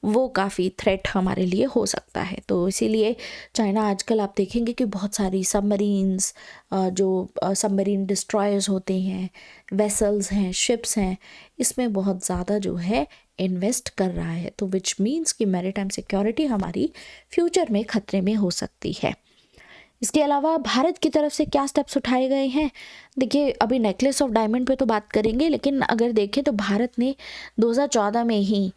वो काफ़ी थ्रेट हमारे लिए हो सकता है। तो इसीलिए चाइना आजकल आप देखेंगे कि बहुत सारी सबमरीन्स, जो सबमरीन डिस्ट्रॉयर्स होते हैं, वेसल्स हैं, शिप्स हैं, इसमें बहुत ज़्यादा जो है इन्वेस्ट कर रहा है। तो विच मीन्स कि मैरीटाइम सिक्योरिटी हमारी फ्यूचर में खतरे में हो सकती है। इसके अलावा भारत की तरफ से क्या स्टेप्स उठाए गए हैं, देखिए अभी नेकलेस ऑफ डायमंड पे तो बात करेंगे, लेकिन अगर देखें तो भारत ने 2014 में ही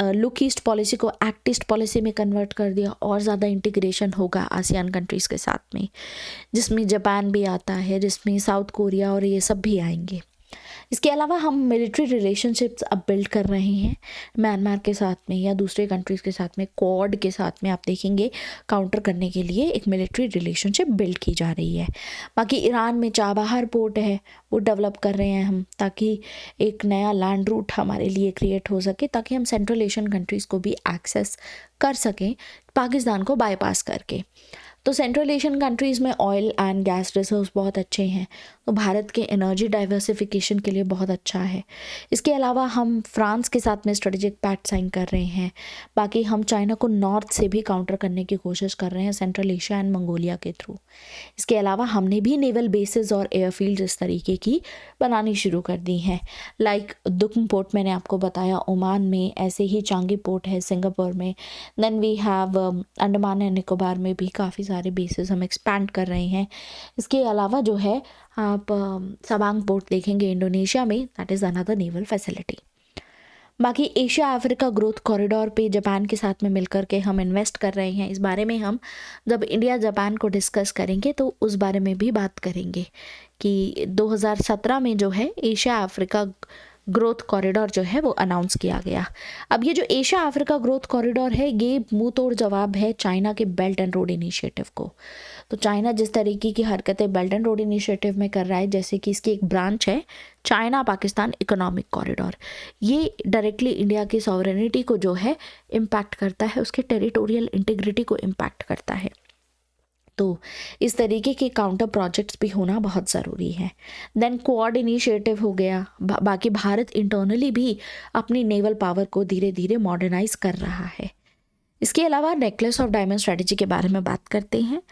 लुक ईस्ट पॉलिसी को एक्ट ईस्ट पॉलिसी में कन्वर्ट कर दिया और ज़्यादा इंटीग्रेशन होगा आसियान कंट्रीज़ के साथ में, जिसमें जापान भी आता है, जिसमें साउथ कोरिया और ये सब भी आएंगे। इसके अलावा हम मिलिट्री रिलेशनशिप्स अब बिल्ड कर रहे हैं म्यांमार के साथ में या दूसरे कंट्रीज़ के साथ में, क्वाड के साथ में आप देखेंगे काउंटर करने के लिए एक मिलिट्री रिलेशनशिप बिल्ड की जा रही है। बाकी ईरान में चाबहार पोर्ट है, वो डेवलप कर रहे हैं हम, ताकि एक नया लैंड रूट हमारे लिए क्रिएट हो सके, ताकि हम सेंट्रल एशियन कंट्रीज़ को भी एक्सेस कर सकें पाकिस्तान को बाईपास करके। तो सेंट्रल एशियन कंट्रीज़ में ऑयल एंड गैस रिसोर्स बहुत अच्छे हैं, तो भारत के एनर्जी डाइवर्सिफिकेशन के लिए बहुत अच्छा है। इसके अलावा हम फ्रांस के साथ में स्ट्रेटेजिक पैक्ट साइन कर रहे हैं। बाकी हम चाइना को नॉर्थ से भी काउंटर करने की कोशिश कर रहे हैं सेंट्रल एशिया एंड मंगोलिया के थ्रू। इसके अलावा हमने भी नेवल बेसिस और एयरफील्ड इस तरीके की बनानी शुरू कर दी हैं। लाइक दुखम पोर्ट मैंने आपको बताया ओमान में, ऐसे ही चांगी पोर्ट है सिंगापुर में। Then we have Andaman and Nicobar में भी काफ़ी सारे बेसिस हम एक्सपैंड कर रहे हैं। इसके अलावा जो है आप सबांग पोर्ट देखेंगे इंडोनेशिया में, that is another naval facility. बाकी एशिया अफ्रीका ग्रोथ कॉरिडोर पे जापान के साथ में मिलकर के हम इन्वेस्ट कर रहे हैं। इस बारे में हम जब इंडिया जापान को डिस्कस करेंगे तो उस बारे में भी बात करेंगे कि 2017 में जो है एशिया अफ्रीका ग्रोथ कॉरिडोर जो है वो अनाउंस किया गया। अब ये जो एशिया अफ्रीका ग्रोथ कॉरिडोर है, ये मुंह तोड़ जवाब है चाइना के बेल्ट एंड रोड इनिशिएटिव को। तो चाइना जिस तरीके की हरकतें बेल्ट एंड रोड इनिशिएटिव में कर रहा है, जैसे कि इसकी एक ब्रांच है चाइना पाकिस्तान इकोनॉमिक कॉरिडोर, ये डायरेक्टली इंडिया की सॉवरेनिटी को जो है इम्पैक्ट करता है, उसके टेरिटोरियल इंटीग्रिटी को इम्पैक्ट करता है। तो इस तरीके के काउंटर प्रोजेक्ट्स भी होना बहुत ज़रूरी है। देन क्वाड इनिशिएटिव हो गया। बाकी भारत इंटरनली भी अपनी नेवल पावर को धीरे धीरे मॉडर्नाइज कर रहा है। इसके अलावा नेकलेस ऑफ डायमंड स्ट्रेटजी के बारे में बात करते हैं।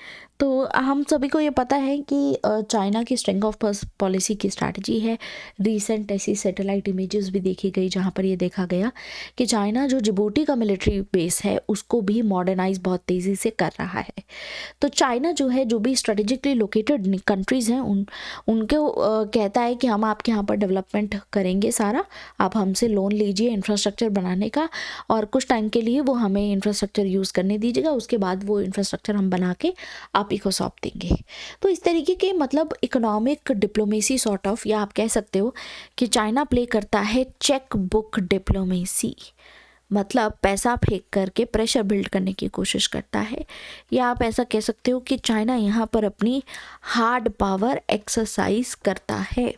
तो हम सभी को ये पता है कि चाइना की स्ट्रिंग ऑफ पॉलिसी की स्ट्रैटेजी है। रीसेंट ऐसी सैटेलाइट इमेजेस भी देखी गई जहाँ पर ये देखा गया कि चाइना जो जिबूटी का मिलिट्री बेस है उसको भी मॉडर्नाइज बहुत तेज़ी से कर रहा है। तो चाइना जो है, जो भी स्ट्रेटेजिकली लोकेटेड कंट्रीज़ हैं उनको कहता है कि हम आपके यहाँ पर डेवलपमेंट करेंगे सारा, आप हमसे लोन लीजिए इंफ्रास्ट्रक्चर बनाने का, और कुछ टाइम के लिए वो हमें इंफ्रास्ट्रक्चर यूज़ करने दीजिएगा, उसके बाद वो इंफ्रास्ट्रक्चर हम बना के आप ही को सौंप देंगे। तो इस तरीके के मतलब इकोनॉमिक डिप्लोमेसी सॉर्ट ऑफ, या आप कह सकते हो कि चाइना प्ले करता है चेक बुक डिप्लोमेसी, मतलब पैसा फेंक करके प्रेशर बिल्ड करने की कोशिश करता है। या आप ऐसा कह सकते हो कि चाइना यहाँ पर अपनी हार्ड पावर एक्सरसाइज करता है।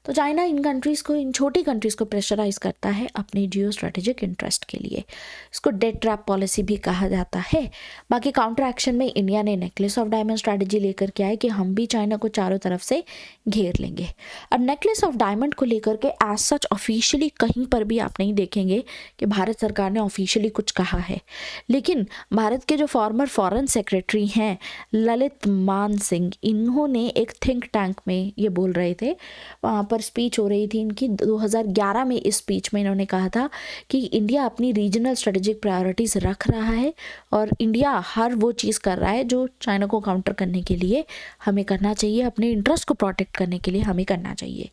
तो चाइना इन कंट्रीज़ को, इन छोटी कंट्रीज़ को प्रेशराइज करता है अपनी जियो स्ट्रेटेजिक इंटरेस्ट के लिए। इसको डेट ट्रैप पॉलिसी भी कहा जाता है। बाकी काउंटर एक्शन में इंडिया ने नेकलेस ऑफ डायमंड स्ट्रैटेजी लेकर के आए कि हम भी चाइना को चारों तरफ से घेर लेंगे। अब नेकलेस ऑफ डायमंड को लेकर के एज सच ऑफिशियली कहीं पर भी आप नहीं देखेंगे कि भारत सरकार ने ऑफिशियली कुछ कहा है, लेकिन भारत के जो फॉर्मर फॉरेन सेक्रेटरी हैं ललित मान सिंह, इन्होंने एक थिंक टैंक में ये बोल रहे थे, वहाँ पर स्पीच हो रही थी इनकी 2011 में। इस स्पीच में इन्होंने कहा था कि इंडिया अपनी रीजनल स्ट्रेटेजिक प्रायोरिटीज़ रख रहा है और इंडिया हर वो चीज़ कर रहा है जो चाइना को काउंटर करने के लिए हमें करना चाहिए, अपने इंटरेस्ट को प्रोटेक्ट करने के लिए हमें करना चाहिए।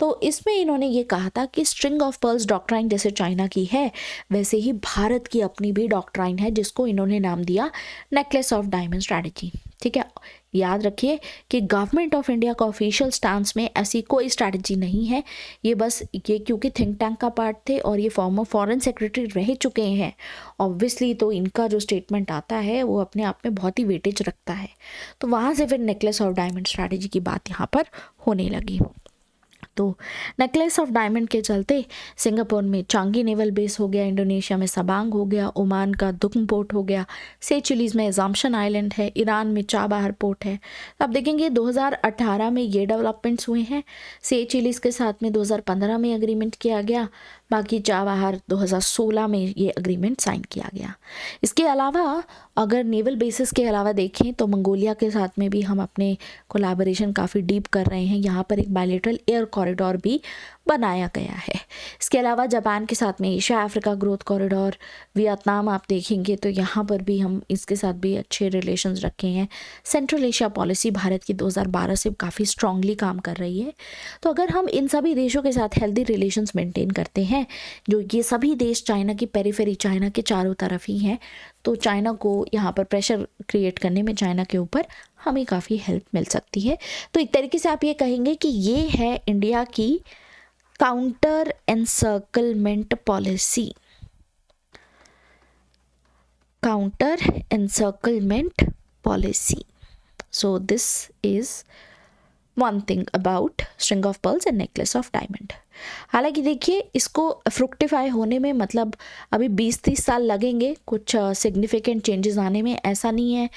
तो इसमें इन्होंने ये कहा था कि स्ट्रिंग ऑफ पर्ल्स डॉक्ट्राइन जैसे चाइना की है, वैसे ही भारत की अपनी भी डॉक्ट्राइन है, जिसको इन्होंने नाम दिया नेकलेस ऑफ डायमंड स्ट्रैटेजी। ठीक है, याद रखिए कि गवर्नमेंट ऑफ इंडिया का ऑफिशियल स्टांस में ऐसी कोई स्ट्रैटेजी नहीं है। ये बस ये क्योंकि थिंक टैंक का पार्ट थे और ये फॉर्मर फॉरेन सेक्रेटरी रह चुके हैं ऑब्वियसली, तो इनका जो स्टेटमेंट आता है वो अपने आप में बहुत ही वेटेज रखता है। तो वहाँ से फिर नेकलेस ऑफ डायमंड स्ट्रैटेजी की बात यहाँ पर होने लगी। तो नेकलेस ऑफ डायमंड के चलते सिंगापुर में चांगी नेवल बेस हो गया, इंडोनेशिया में सबांग हो गया, ओमान का दुख्म पोर्ट हो गया, सेचिलीज में एजाम्पशन आइलैंड है, ईरान में चाबहार पोर्ट है। अब देखेंगे 2018 में ये डेवलपमेंट्स हुए हैं। सेचिलीज के साथ में 2015 में एग्रीमेंट किया गया, बाकी चाबहार 2016 में ये एग्रीमेंट साइन किया गया। इसके अलावा अगर नेवल बेसिस के अलावा देखें तो मंगोलिया के साथ में भी हम अपने कोलैबोरेशन काफ़ी डीप कर रहे हैं। यहाँ पर एक बायलैटरल एयर कॉरिडोर भी बनाया गया है। इसके अलावा जापान के साथ में Asia Africa Growth corridor, Vietnam आप देखेंगे तो यहाँ पर भी हम इसके साथ भी अच्छे रिलेशंस रखे हैं। सेंट्रल एशिया पॉलिसी भारत की 2012 से काफ़ी स्ट्रांगली काम कर रही है। तो अगर हम इन सभी देशों के साथ हेल्दी रिलेशंस मेंटेन करते हैं, जो ये सभी देश चाइना की पेरिफेरी, चाइना के चारों तरफ ही हैं, तो चाइना को यहाँ पर प्रेशर क्रिएट करने में चाइना के ऊपर हमें काफ़ी हेल्प मिल सकती है। तो एक तरीके से आप ये कहेंगे कि ये है इंडिया की counter encirclement policy. Counter encirclement policy. So this is one thing about string of pearls and necklace of diamond. हालांकि देखिए इसको फ्रुक्टिफाई होने में मतलब अभी 20-30 साल लगेंगे कुछ सिग्निफिकेंट चेंजेस आने में। ऐसा नहीं है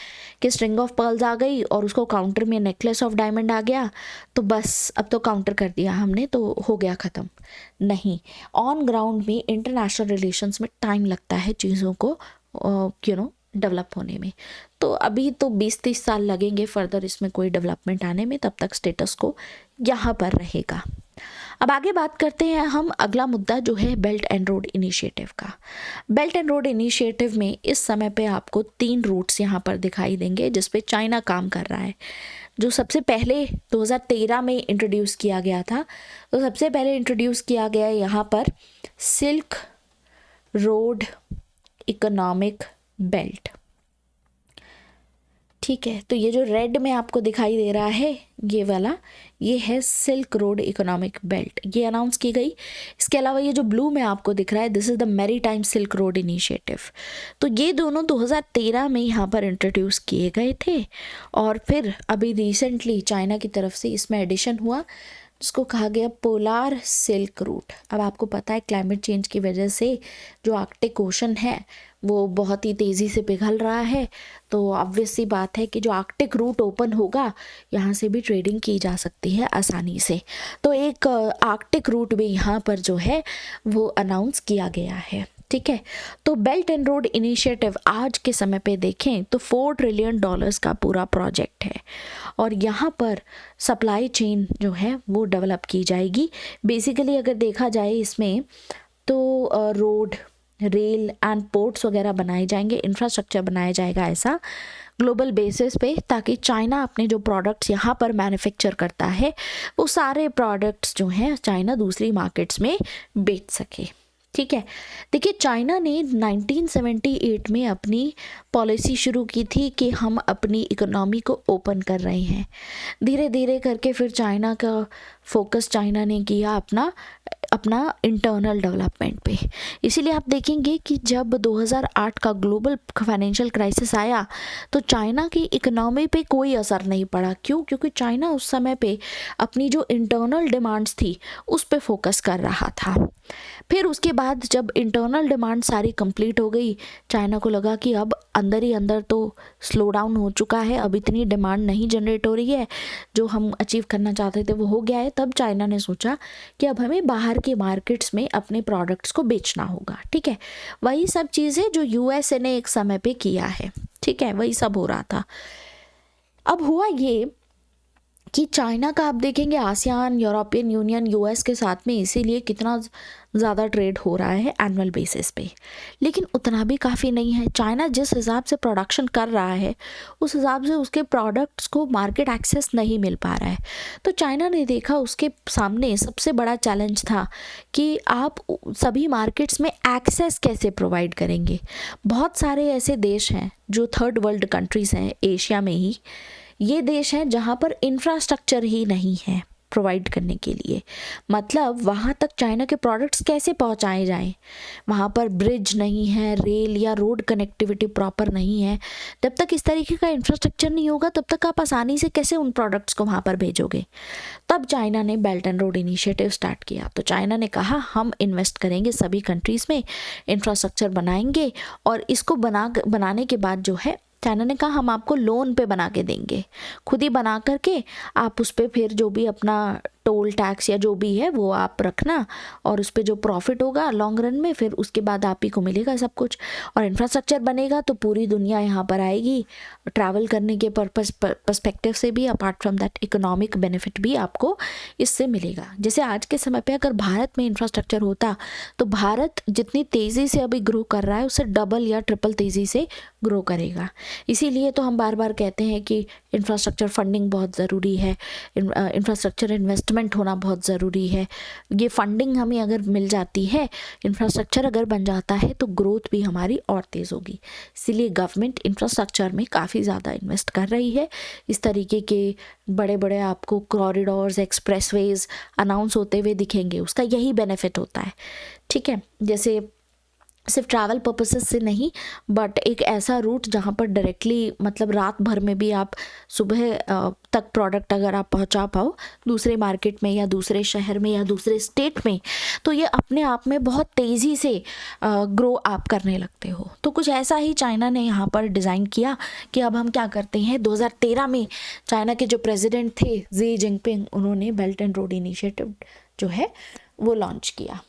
कि स्ट्रिंग ऑफ पर्ल्स आ गई और उसको काउंटर में नेकलेस ऑफ डायमंड आ गया तो बस अब तो काउंटर कर दिया हमने तो हो गया ख़त्म। नहीं, ऑन ग्राउंड में इंटरनेशनल रिलेशंस में टाइम लगता है चीज़ों को डेवलप होने में। तो अभी तो 20-30 साल लगेंगे फर्दर इसमें कोई डेवलपमेंट आने में, तब तक स्टेटस को यहाँ पर रहेगा। अब आगे बात करते हैं हम अगला मुद्दा जो है बेल्ट एंड रोड इनिशिएटिव का। बेल्ट एंड रोड इनिशिएटिव में इस समय पे आपको 3 रूट्स यहाँ पर दिखाई देंगे जिस पे चाइना काम कर रहा है। जो सबसे पहले 2013 में इंट्रोड्यूस किया गया था, तो सबसे पहले इंट्रोड्यूस किया गया यहाँ पर सिल्क रोड इकोनॉमिक बेल्ट। ठीक है, तो ये जो रेड में आपको दिखाई दे रहा है ये वाला, ये है सिल्क रोड इकोनॉमिक बेल्ट, ये अनाउंस की गई। इसके अलावा ये जो ब्लू में आपको दिख रहा है this is the maritime silk road initiative. तो ये दोनों 2013 में यहाँ पर इंट्रोड्यूस किए गए थे और फिर अभी रिसेंटली चाइना की तरफ से इसमें एडिशन हुआ जिसको कहा गया पोलार सिल्क रूट। अब आपको पता है क्लाइमेट चेंज की वजह से जो आर्कटिक ओशन है वो बहुत ही तेज़ी से पिघल रहा है, तो ऑब्वियस सी बात है कि जो आर्कटिक रूट ओपन होगा यहाँ से भी ट्रेडिंग की जा सकती है आसानी से। तो एक आर्कटिक रूट भी यहाँ पर जो है वो अनाउंस किया गया है। ठीक है, तो बेल्ट एंड रोड इनिशिएटिव आज के समय पे देखें तो $4 ट्रिलियन का पूरा प्रोजेक्ट है और यहाँ पर सप्लाई चेन जो है वो डेवलप की जाएगी। बेसिकली अगर देखा जाए इसमें तो रोड, रेल एंड पोर्ट्स वगैरह बनाए जाएंगे, इंफ्रास्ट्रक्चर बनाया जाएगा ऐसा ग्लोबल बेसिस पे, ताकि चाइना अपने जो प्रोडक्ट्स यहाँ पर मैन्युफैक्चर करता है वो सारे प्रोडक्ट्स जो हैं चाइना दूसरी मार्केट्स में बेच सके। ठीक है, देखिए चाइना ने 1978 में अपनी पॉलिसी शुरू की थी कि हम अपनी इकोनॉमी को ओपन कर रहे हैं। धीरे धीरे करके फिर चाइना का फोकस चाइना ने किया अपना इंटरनल डेवलपमेंट पे। इसीलिए आप देखेंगे कि जब 2008 का ग्लोबल फाइनेंशियल क्राइसिस आया तो चाइना की इकोनॉमी पे कोई असर नहीं पड़ा। क्यों? क्योंकि चाइना उस समय पे अपनी जो इंटरनल डिमांड्स थी उस पे फोकस कर रहा था। फिर उसके बाद जब इंटरनल डिमांड सारी कंप्लीट हो गई, चाइना को लगा कि अब अंदर ही अंदर तो स्लो डाउन हो चुका है, अब इतनी डिमांड नहीं जनरेट हो रही है, जो हम अचीव करना चाहते थे वो हो गया है। तब चाइना ने सोचा कि अब हमें बाहर के मार्केट्स में अपने प्रोडक्ट्स को बेचना होगा। ठीक है, वही सब चीज़ें जो यूएसए ने एक समय पे किया है। ठीक है, वही सब हो रहा था। अब हुआ ये कि चाइना का आप देखेंगे आसियान, यूरोपियन यूनियन, यूएस के साथ में इसीलिए कितना ज़्यादा ट्रेड हो रहा है एनुअल बेसिस पे, लेकिन उतना भी काफ़ी नहीं है। चाइना जिस हिसाब से प्रोडक्शन कर रहा है उस हिसाब से उसके प्रोडक्ट्स को मार्केट एक्सेस नहीं मिल पा रहा है। तो चाइना ने देखा उसके सामने सबसे बड़ा चैलेंज था कि आप सभी मार्केट्स में एक्सेस कैसे प्रोवाइड करेंगे। बहुत सारे ऐसे देश हैं जो थर्ड वर्ल्ड कंट्रीज़ हैं एशिया में ही, ये देश हैं जहाँ पर इंफ्रास्ट्रक्चर ही नहीं है प्रोवाइड करने के लिए। मतलब वहाँ तक चाइना के प्रोडक्ट्स कैसे पहुँचाए जाएं, वहाँ पर ब्रिज नहीं है, रेल या रोड कनेक्टिविटी प्रॉपर नहीं है। जब तक इस तरीके का इंफ्रास्ट्रक्चर नहीं होगा तब तक आप आसानी से कैसे उन प्रोडक्ट्स को वहाँ पर भेजोगे। तब चाइना ने belt and road initiative start किया। तो चाइना ने कहा हम इन्वेस्ट करेंगे सभी कंट्रीज़ में, इंफ्रास्ट्रक्चर बनाएंगे और इसको बनाने के बाद जो है चाइना ने कहा हम आपको लोन पे बना के देंगे, खुद ही बना करके आप उस पर फिर जो भी अपना टोल टैक्स या जो भी है वो आप रखना और उस पर जो प्रॉफिट होगा लॉन्ग रन में फिर उसके बाद आप ही को मिलेगा सब कुछ। और इंफ्रास्ट्रक्चर बनेगा तो पूरी दुनिया यहाँ पर आएगी ट्रैवल करने के पर्सपेक्टिव से भी, apart from that economic benefit भी आपको इससे मिलेगा। जैसे आज के समय पे अगर भारत में इंफ्रास्ट्रक्चर होता तो भारत जितनी तेज़ी से अभी ग्रो कर रहा है उससे डबल या ट्रिपल तेज़ी से ग्रो करेगा। इसीलिए तो हम बार बार कहते हैं कि इंफ्रास्ट्रक्चर फंडिंग बहुत ज़रूरी है, इंफ्रास्ट्रक्चर इन्वेस्टमेंट होना बहुत ज़रूरी है। ये फंडिंग हमें अगर मिल जाती है, इंफ्रास्ट्रक्चर अगर बन जाता है तो ग्रोथ भी हमारी और तेज़ होगी। इसीलिए गवर्नमेंट इंफ्रास्ट्रक्चर में काफ़ी ज़्यादा इन्वेस्ट कर रही है। इस तरीके के बड़े बड़े आपको कॉरिडोर्स, एक्सप्रेसवेज अनाउंस होते हुए दिखेंगे, उसका यही बेनिफिट होता है। ठीक है, जैसे सिर्फ ट्रैवल पर्पसेस से नहीं बट एक ऐसा रूट जहाँ पर डायरेक्टली मतलब रात भर में भी आप सुबह तक प्रोडक्ट अगर आप पहुँचा पाओ दूसरे मार्केट में या दूसरे शहर में या दूसरे स्टेट में, तो ये अपने आप में बहुत तेज़ी से ग्रो आप करने लगते हो। तो कुछ ऐसा ही चाइना ने यहाँ पर डिज़ाइन किया कि अब हम क्या करते हैं। 2013 में चाइना के जो प्रेसिडेंट थे जी जिनपिंग, उन्होंने बेल्ट एंड रोड इनिशिएटिव जो है वो लॉन्च किया।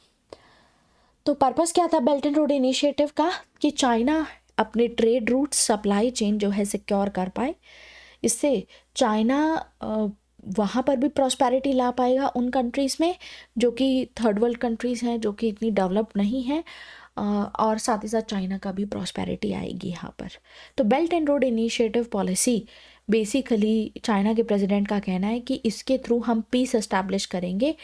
तो पर्पस क्या था बेल्ट एंड रोड इनिशिएटिव का कि चाइना अपने ट्रेड रूट सप्लाई चेन जो है सिक्योर कर पाए। इससे चाइना वहाँ पर भी प्रॉस्पेरिटी ला पाएगा उन कंट्रीज़ में जो कि थर्ड वर्ल्ड कंट्रीज़ हैं, जो कि इतनी डेवलप नहीं हैं, और साथ ही साथ चाइना का भी प्रॉस्पेरिटी आएगी यहाँ पर। तो belt and road initiative policy basically China के प्रेसिडेंट का कहना है कि इसके थ्रू हम पीस एस्टैब्लिश करेंगे,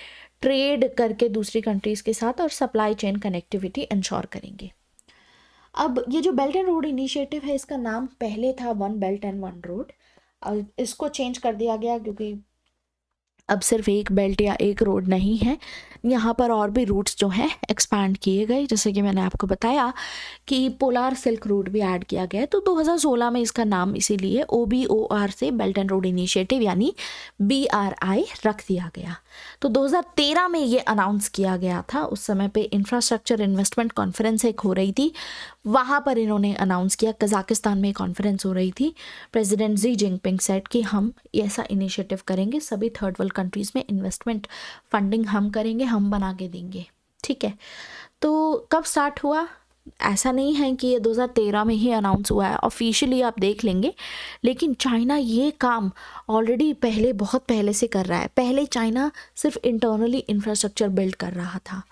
ट्रेड करके दूसरी कंट्रीज़ के साथ, और सप्लाई चेन कनेक्टिविटी इंश्योर करेंगे। अब ये जो बेल्ट एंड रोड इनिशिएटिव है इसका नाम पहले था one belt and one road, और इसको चेंज कर दिया गया क्योंकि अब सिर्फ एक बेल्ट या एक रोड नहीं है, यहाँ पर और भी रूट्स जो हैं एक्सपैंड किए गए। जैसे कि मैंने आपको बताया कि पोलार सिल्क रूट भी ऐड किया गया है। तो 2016 में इसका नाम इसीलिए OBOR से बेल्ट एंड रोड इनिशिएटिव यानी BRI रख दिया गया। तो 2013 में ये अनाउंस किया गया था। उस समय पे इंफ्रास्ट्रक्चर इन्वेस्टमेंट कॉन्फ्रेंस एक हो रही थी, वहाँ पर इन्होंने अनाउंस किया। कजाकिस्तान में कॉन्फ्रेंस हो रही थी। प्रेसिडेंट जी जिनपिंग सेड कि हम ऐसा इनिशिएटिव करेंगे, सभी थर्ड वर्ल्ड कंट्रीज़ में इन्वेस्टमेंट फंडिंग हम करेंगे, हम बना के देंगे। ठीक है, तो कब स्टार्ट हुआ? ऐसा नहीं है कि ये 2013 में ही अनाउंस हुआ है, ऑफिशियली आप देख लेंगे, लेकिन चाइना ये काम ऑलरेडी बहुत पहले से कर रहा है। पहले चाइना सिर्फ इंटरनली इंफ्रास्ट्रक्चर बिल्ड कर रहा था।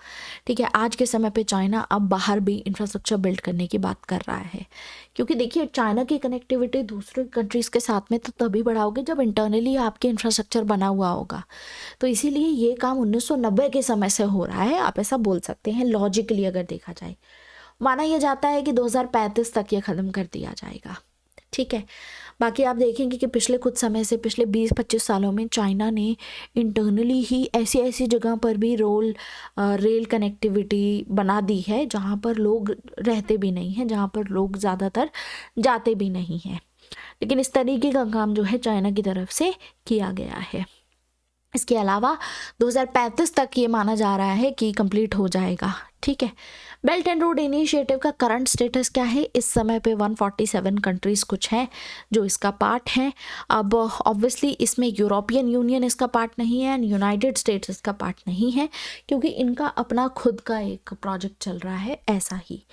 ठीक है, आज के समय पे चाइना अब बाहर भी इंफ्रास्ट्रक्चर बिल्ड करने की बात कर रहा है, क्योंकि देखिए चाइना की कनेक्टिविटी दूसरे कंट्रीज़ के साथ में तो तभी बढ़ाओगे जब इंटरनली आपके इंफ्रास्ट्रक्चर बना हुआ होगा। तो इसीलिए ये काम 1990 के समय से हो रहा है, आप ऐसा बोल सकते हैं लॉजिकली अगर देखा जाए। माना यह जाता है कि 2035 तक ये ख़त्म कर दिया जाएगा। ठीक है, बाकी आप देखेंगे कि पिछले कुछ समय से, पिछले 20-25 सालों में चाइना ने इंटरनली ही ऐसी ऐसी जगह पर भी रेल कनेक्टिविटी बना दी है जहाँ पर लोग रहते भी नहीं हैं, जहाँ पर लोग ज़्यादातर जाते भी नहीं हैं। लेकिन इस तरीके का काम जो है चाइना की तरफ से किया गया है। इसके अलावा 2035 तक ये माना जा रहा है कि कंप्लीट हो जाएगा। ठीक है, बेल्ट एंड रोड इनिशिएटिव का करंट स्टेटस क्या है? इस समय पे 147 कंट्रीज़ कुछ हैं जो इसका पार्ट हैं। अब ऑब्वियसली इसमें यूरोपियन यूनियन इसका पार्ट नहीं है एंड यूनाइटेड स्टेट्स इसका पार्ट नहीं है, क्योंकि इनका अपना खुद का एक प्रोजेक्ट चल रहा है ऐसा ही।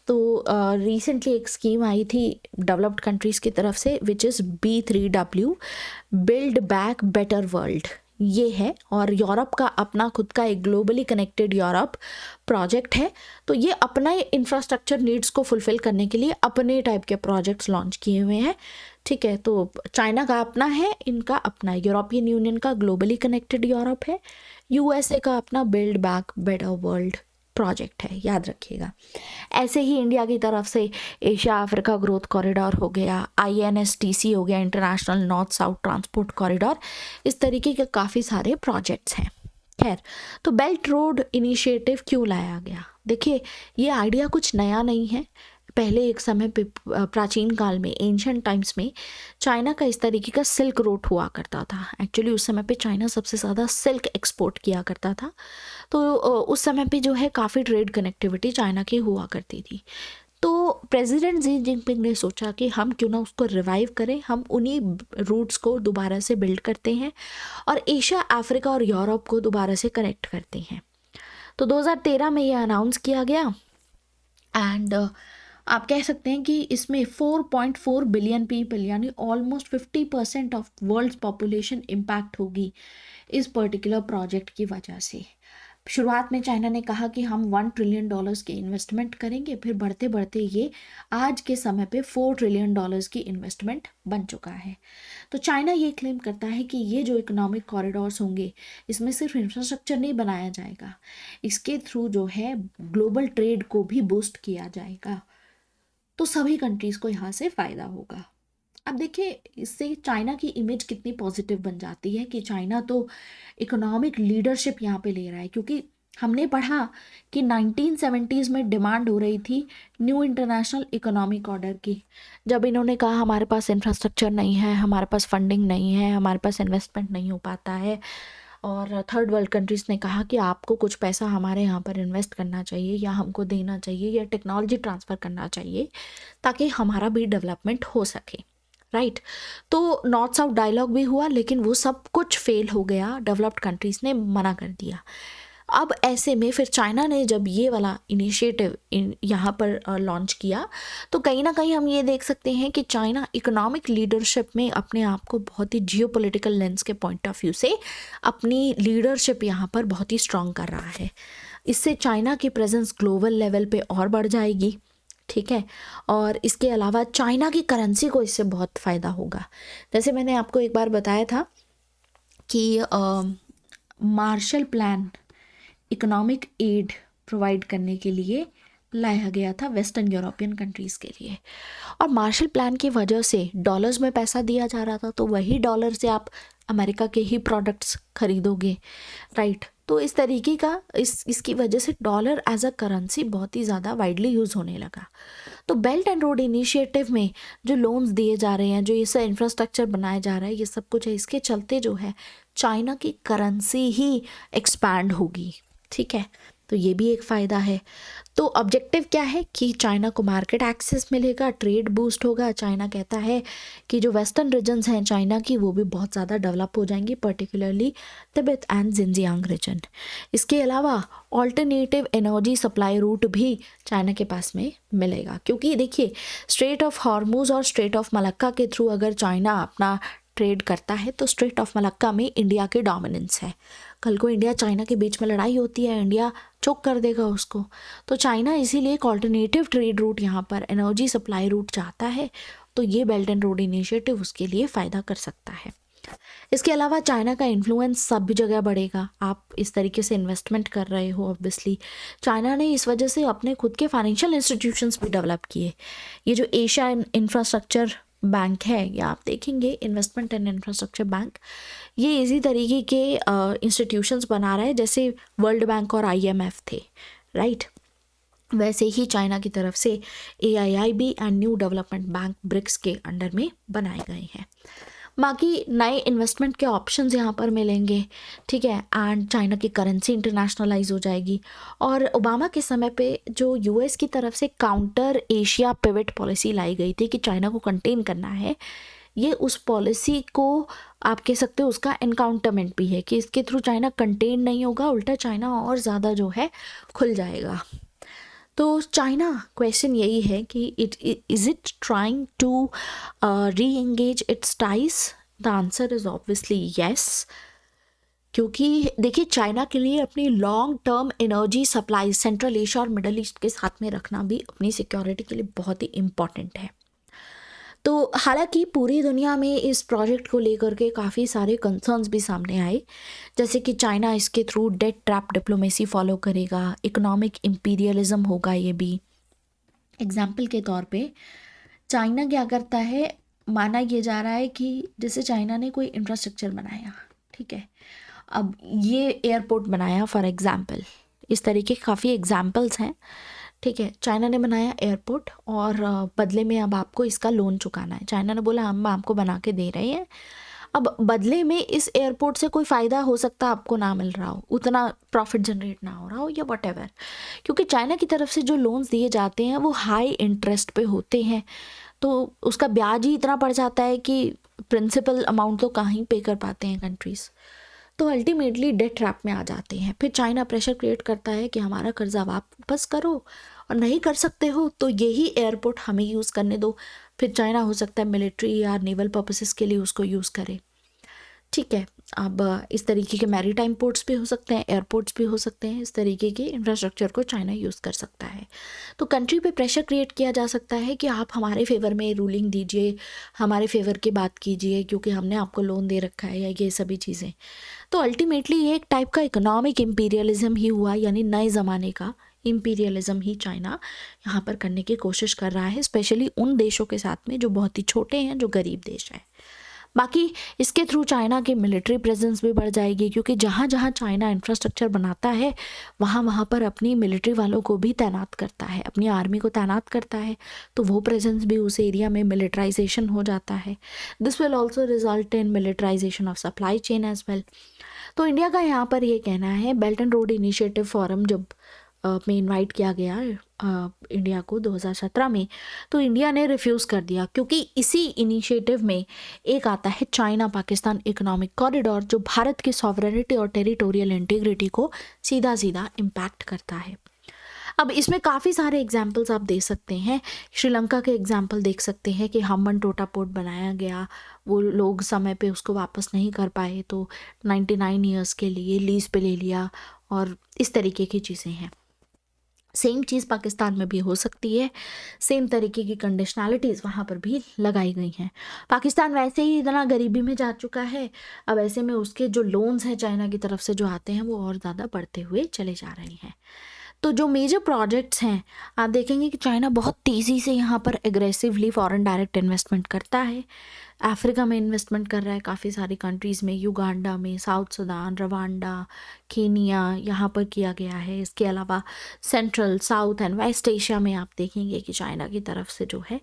तो रिसेंटली एक स्कीम आई थी डेवलप्ड कंट्रीज़ की तरफ से which is B3W, build back better world, ये है। और यूरोप का अपना खुद का एक ग्लोबली कनेक्टेड यूरोप प्रोजेक्ट है। तो ये अपना इंफ्रास्ट्रक्चर नीड्स को फुलफ़िल करने के लिए अपने टाइप के प्रोजेक्ट्स लॉन्च किए हुए हैं। ठीक है, तो चाइना का अपना है, इनका अपना, यूरोपियन यूनियन का ग्लोबली कनेक्टेड यूरोप है, USA का अपना build back better world project है, याद रखिएगा। ऐसे ही इंडिया की तरफ से एशिया अफ्रीका ग्रोथ कॉरिडोर हो गया, INSTC हो गया, international north south transport corridor, इस तरीके के काफ़ी सारे प्रोजेक्ट्स हैं। खैर, तो बेल्ट रोड इनिशिएटिव क्यों लाया गया? देखिए, ये आइडिया कुछ नया नहीं है। पहले एक समय पे प्राचीन काल में, एंशियंट टाइम्स में, चाइना का इस तरीके का सिल्क रूट हुआ करता था। एक्चुअली उस समय पे चाइना सबसे ज़्यादा सिल्क एक्सपोर्ट किया करता था, तो उस समय पे जो है काफ़ी ट्रेड कनेक्टिविटी चाइना की हुआ करती थी। तो प्रेसिडेंट जी जिनपिंग ने सोचा कि हम क्यों ना उसको रिवाइव करें, हम उन्हीं रूट्स को दोबारा से बिल्ड करते हैं और एशिया, अफ्रीका और यूरोप को दोबारा से कनेक्ट करते हैं। तो 2013 में ये अनाउंस किया गया एंड आप कह सकते हैं कि इसमें 4.4 बिलियन पीपल यानी almost 50% of world population impact होगी इस पर्टिकुलर प्रोजेक्ट की वजह से। शुरुआत में चाइना ने कहा कि हम $1 ट्रिलियन की इन्वेस्टमेंट करेंगे, फिर बढ़ते बढ़ते ये आज के समय पे $4 ट्रिलियन की इन्वेस्टमेंट बन चुका है। तो चाइना ये क्लेम करता है कि ये जो इकोनॉमिक कॉरिडोर्स होंगे, इसमें सिर्फ इंफ्रास्ट्रक्चर नहीं बनाया जाएगा, इसके थ्रू जो है ग्लोबल ट्रेड को भी बूस्ट किया जाएगा, तो सभी कंट्रीज़ को यहाँ से फ़ायदा होगा। अब देखिए, इससे चाइना की इमेज कितनी पॉजिटिव बन जाती है कि चाइना तो इकोनॉमिक लीडरशिप यहाँ पे ले रहा है, क्योंकि हमने पढ़ा कि 1970s में डिमांड हो रही थी न्यू इंटरनेशनल इकोनॉमिक ऑर्डर की। जब इन्होंने कहा हमारे पास इंफ्रास्ट्रक्चर नहीं है, हमारे पास फंडिंग नहीं है, हमारे पास इन्वेस्टमेंट नहीं हो पाता है, और थर्ड वर्ल्ड कंट्रीज़ ने कहा कि आपको कुछ पैसा हमारे यहाँ पर इन्वेस्ट करना चाहिए या हमको देना चाहिए या टेक्नोलॉजी ट्रांसफ़र करना चाहिए ताकि हमारा भी डेवलपमेंट हो सके, राइट। तो नॉर्थ साउथ डायलॉग भी हुआ, लेकिन वो सब कुछ फेल हो गया, डेवलप्ड कंट्रीज़ ने मना कर दिया। अब ऐसे में फिर चाइना ने जब ये वाला इनिशिएटिव यहाँ पर लॉन्च किया, तो कहीं ना कहीं हम ये देख सकते हैं कि चाइना इकोनॉमिक लीडरशिप में अपने आप को बहुत ही जियोपॉलिटिकल लेंस के पॉइंट ऑफ व्यू से अपनी लीडरशिप यहाँ पर बहुत ही स्ट्रांग कर रहा है। इससे चाइना की प्रेजेंस ग्लोबल लेवल पे और बढ़ जाएगी, ठीक है। और इसके अलावा चाइना की करेंसी को इससे बहुत फ़ायदा होगा। जैसे मैंने आपको एक बार बताया था कि Marshall plan economic aid provide करने के लिए लाया गया था वेस्टर्न यूरोपियन कंट्रीज़ के लिए, और मार्शल प्लान की वजह से डॉलर्स में पैसा दिया जा रहा था, तो वही डॉलर से आप अमेरिका के ही प्रोडक्ट्स खरीदोगे, राइट। तो इस तरीके का इसकी वजह से डॉलर एज अ करेंसी बहुत ही ज़्यादा वाइडली यूज़ होने लगा। तो बेल्ट एंड रोड इनिशिएटिव में जो लोन्स दिए जा रहे हैं, जो ये सब इंफ्रास्ट्रक्चर बनाया जा रहा है, ये सब कुछ है, इसके चलते जो है चाइना की करेंसी ही एक्सपैंड होगी, ठीक है। तो ये भी एक फ़ायदा है। तो ऑब्जेक्टिव क्या है कि चाइना को मार्केट एक्सेस मिलेगा, ट्रेड बूस्ट होगा। चाइना कहता है कि जो वेस्टर्न रीजन्स हैं चाइना की, वो भी बहुत ज़्यादा डेवलप हो जाएंगी, particularly Tibet and Xinjiang region. इसके अलावा ऑल्टरनेटिव एनर्जी सप्लाई रूट भी चाइना के पास में मिलेगा, क्योंकि देखिए स्ट्रेट ऑफ हॉर्मुज और स्ट्रेट ऑफ मलक्का के थ्रू अगर चाइना अपना ट्रेड करता है तो स्ट्रेट ऑफ मलक्का में इंडिया की डोमिनेंस है। कल को इंडिया चाइना के बीच में लड़ाई होती है, इंडिया चोक कर देगा उसको। तो चाइना इसीलिए एक ऑल्टरनेटिव ट्रेड रूट यहाँ पर एनर्जी सप्लाई रूट चाहता है, तो ये बेल्ट एंड रोड इनिशिएटिव उसके लिए फ़ायदा कर सकता है। इसके अलावा चाइना का इन्फ्लुएंस सब जगह बढ़ेगा। आप इस तरीके से इन्वेस्टमेंट कर रहे हो, ऑब्वियसली चाइना ने इस वजह से अपने खुद के फाइनेंशियल इंस्टीट्यूशंस भी डेवलप किए। ये जो एशिया इंफ्रास्ट्रक्चर बैंक है, या आप देखेंगे इन्वेस्टमेंट एंड इंफ्रास्ट्रक्चर बैंक, ये इसी तरीके के इंस्टीट्यूशंस बना रहा है जैसे वर्ल्ड बैंक और IMF थे, राइट। वैसे ही चाइना की तरफ से AIIB and New Development Bank BRICS के अंडर में बनाए गए हैं। बाकी नए इन्वेस्टमेंट के ऑप्शंस यहाँ पर मिलेंगे, ठीक है। एंड चाइना की करेंसी इंटरनेशनलाइज हो जाएगी। और ओबामा के समय पे जो US की तरफ से काउंटर एशिया पिवट पॉलिसी लाई गई थी कि चाइना को कंटेन करना है, ये उस पॉलिसी को आप कह सकते हो उसका एनकाउंटरमेंट भी है कि इसके थ्रू चाइना कंटेन नहीं होगा, उल्टा चाइना और ज़्यादा जो है खुल जाएगा। तो चाइना क्वेश्चन यही है कि is it trying to reengage its ties? The answer is obviously yes, क्योंकि देखिए चाइना के लिए अपनी long term energy supply Central Asia और मिडल ईस्ट के साथ में रखना भी अपनी सिक्योरिटी के लिए बहुत ही इम्पॉर्टेंट है। तो हालांकि पूरी दुनिया में इस प्रोजेक्ट को लेकर के काफ़ी सारे कंसर्न्स भी सामने आए, जैसे कि चाइना इसके through debt trap diplomacy follow करेगा, इकोनॉमिक इम्पीरियलिज्म होगा। ये भी एग्जाम्पल के तौर पे चाइना क्या करता है, माना ये जा रहा है कि जैसे चाइना ने कोई इंफ्रास्ट्रक्चर बनाया, ठीक है, अब ये एयरपोर्ट बनाया फॉर एग्जाम्पल, इस तरीके के काफ़ी एग्जाम्पल्स हैं, ठीक है। चाइना ने बनाया एयरपोर्ट और बदले में अब आपको इसका लोन चुकाना है। चाइना ने बोला हम आपको बना के दे रहे हैं, अब बदले में इस एयरपोर्ट से कोई फ़ायदा हो सकता है आपको ना मिल रहा हो, उतना प्रॉफिट जनरेट ना हो रहा हो या वटेवर, क्योंकि चाइना की तरफ से जो लोन्स दिए जाते हैं वो हाई इंटरेस्ट पे होते हैं, तो उसका ब्याज ही इतना बढ़ जाता है कि प्रिंसिपल अमाउंट तो कहाँ ही पे कर पाते हैं कंट्रीज़, तो अल्टीमेटली डेट ट्रैप में आ जाते हैं। फिर चाइना प्रेशर क्रिएट करता है कि हमारा कर्जा वापस करो, और नहीं कर सकते हो तो यही एयरपोर्ट हमें यूज़ करने दो। फिर चाइना हो सकता है मिलिट्री या नेवल पर्पसेस के लिए उसको यूज़ करे, ठीक है। अब इस तरीके के मैरीटाइम पोर्ट्स भी हो सकते हैं, एयरपोर्ट्स भी हो सकते हैं, इस तरीके के इंफ्रास्ट्रक्चर को चाइना यूज़ कर सकता है। तो कंट्री पे प्रेशर क्रिएट किया जा सकता है कि आप हमारे फेवर में रूलिंग दीजिए, हमारे फेवर की बात कीजिए, क्योंकि हमने आपको लोन दे रखा है, या ये सभी चीज़ें। तो अल्टीमेटली ये एक टाइप का इकोनॉमिक इम्पीरियलिज्म ही हुआ, यानी नए ज़माने का इम्पीरियलिज्म ही चाइना यहाँ पर करने की कोशिश कर रहा है, स्पेशली उन देशों के साथ में जो बहुत ही छोटे हैं, जो गरीब देश हैं। बाकी इसके थ्रू चाइना की मिलिट्री प्रेजेंस भी बढ़ जाएगी, क्योंकि जहाँ जहाँ चाइना इंफ्रास्ट्रक्चर बनाता है वहाँ वहाँ पर अपनी मिलिट्री वालों को भी तैनात करता है, अपनी आर्मी को तैनात करता है, तो वो प्रेजेंस भी उस एरिया में मिलिट्राइजेशन हो जाता है। This will also result in militarisation of supply chain as well. तो इंडिया का यहाँ पर ये कहना है, Belt and road Initiative Forum जब में इनवाइट किया गया इंडिया को 2017 में, तो इंडिया ने रिफ्यूज़ कर दिया, क्योंकि इसी इनिशिएटिव में एक आता है चाइना पाकिस्तान इकोनॉमिक कॉरिडोर, जो भारत की सॉवरेनिटी और टेरिटोरियल इंटीग्रिटी को सीधा सीधा इम्पैक्ट करता है। अब इसमें काफ़ी सारे एग्जाम्पल्स आप दे सकते हैं, श्रीलंका के एग्जाम्पल देख सकते हैं कि हम्बन टोटा पोर्ट बनाया गया, वो लोग समय पे उसको वापस नहीं कर पाए, तो 99 ईयर्स के लिए लीज पे ले लिया, और इस तरीके की चीज़ें हैं। सेम चीज़ पाकिस्तान में भी हो सकती है, सेम तरीके की कंडीशनैलिटीज़ वहाँ पर भी लगाई गई हैं। पाकिस्तान वैसे ही इतना गरीबी में जा चुका है, अब ऐसे में उसके जो लोन्स हैं चाइना की तरफ से जो आते हैं वो और ज़्यादा बढ़ते हुए चले जा रहे हैं। तो जो मेजर प्रोजेक्ट्स हैं, आप देखेंगे कि चाइना बहुत तेज़ी से यहाँ पर एग्रेसिवली फॉरेन डायरेक्ट इन्वेस्टमेंट करता है। अफ्रीका में इन्वेस्टमेंट कर रहा है काफ़ी सारी कंट्रीज़ में, युगांडा में, साउथ सुडान, रवांडा, केनिया, यहाँ पर किया गया है। इसके अलावा Central, South and West Asia में आप देखेंगे कि चाइना की तरफ से जो है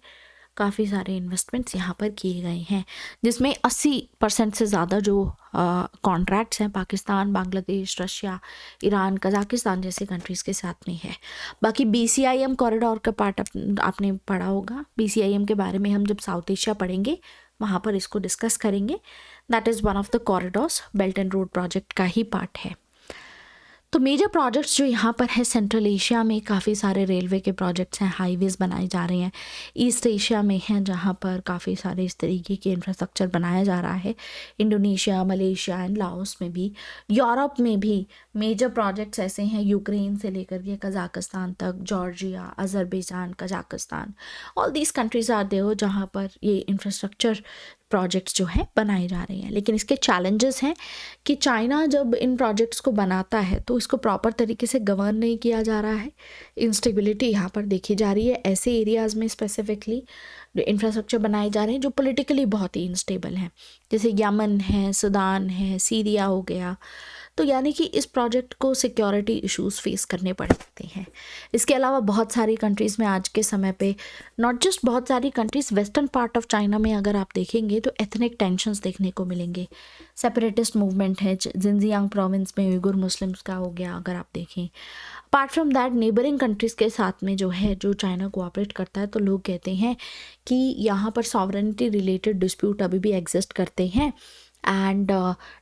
काफ़ी सारे इन्वेस्टमेंट्स यहाँ पर किए गए हैं, जिसमें 80% से ज़्यादा जो कॉन्ट्रैक्ट्स हैं Pakistan, Bangladesh, Russia, Iran, Kazakhstan जैसे कंट्रीज़ के साथ में है। बाकी BCIM कॉरिडोर का पार्ट आपने पढ़ा होगा। BCIM के बारे में हम जब साउथ एशिया पढ़ेंगे वहाँ पर इसको डिस्कस करेंगे। That is one of the corridors, belt and road project का ही पार्ट है। तो मेजर प्रोजेक्ट्स जो यहाँ पर है, सेंट्रल एशिया में काफ़ी सारे रेलवे के प्रोजेक्ट्स हैं, हाईवेज़ बनाए जा रहे हैं। ईस्ट एशिया में हैं जहाँ पर काफ़ी सारे इस तरीके के इंफ्रास्ट्रक्चर बनाया जा रहा है, इंडोनेशिया, मलेशिया एंड लाओस में भी। यूरोप में भी मेजर प्रोजेक्ट्स ऐसे हैं, यूक्रेन से लेकर के कजाकिस्तान तक, Georgia, Azerbaijan, Kazakhstan, all these countries are there जहाँ पर ये इंफ्रास्ट्रक्चर प्रोजेक्ट्स जो हैं बनाए जा रहे हैं। लेकिन इसके चैलेंजेस हैं कि चाइना जब इन प्रोजेक्ट्स को बनाता है तो इसको प्रॉपर तरीके से गवर्न नहीं किया जा रहा है, इंस्टेबिलिटी यहाँ पर देखी जा रही है। ऐसे एरियाज़ में स्पेसिफिकली इंफ्रास्ट्रक्चर बनाए जा रहे हैं जो पॉलिटिकली बहुत ही इनस्टेबल हैं, जैसे यमन है, सूडान है, सीरिया हो गया। तो यानी कि इस प्रोजेक्ट को सिक्योरिटी इश्यूज फेस करने पड़ सकते हैं। इसके अलावा बहुत सारी कंट्रीज़ में आज के समय पे, नॉट जस्ट बहुत सारी countries, western part of China में अगर आप देखेंगे तो एथनिक टेंशन्स देखने को मिलेंगे। सेपरेटिस्ट मूवमेंट है, जिनजियांग प्रोविंस में उइगुर मुस्लिम्स का हो गया अगर आप देखें। Apart from that neighbouring countries के साथ में जो है, जो चाइना कोऑपरेट करता है, तो लोग कहते हैं कि यहाँ पर सॉवरेनिटी रिलेटेड डिस्प्यूट अभी भी एग्जिस्ट करते हैं एंड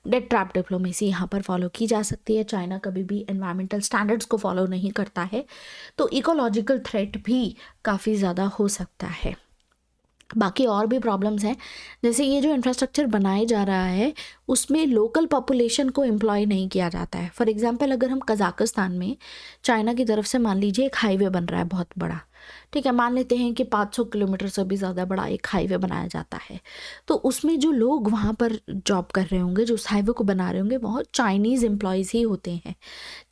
डेट ट्रैप डिप्लोमेसी यहाँ पर फॉलो की जा सकती है। चाइना कभी भी एनवायरमेंटल स्टैंडर्ड्स को फॉलो नहीं करता है, तो इकोलॉजिकल थ्रेट भी काफ़ी ज़्यादा हो सकता है। बाकी और भी प्रॉब्लम्स हैं, जैसे ये जो इंफ्रास्ट्रक्चर बनाया जा रहा है उसमें लोकल पॉपुलेशन को एम्प्लॉय नहीं किया जाता है। फॉर एग्जांपल अगर हम कजाकिस्तान में चाइना की तरफ से मान लीजिए एक हाईवे बन रहा है बहुत बड़ा, ठीक है, मान लेते हैं कि 500 किलोमीटर से भी ज़्यादा बड़ा एक हाईवे बनाया जाता है, तो उसमें जो लोग वहाँ पर जॉब कर रहे होंगे, जो उस हाईवे को बना रहे होंगे, वह चाइनीज़ एम्प्लॉयज़ ही होते हैं।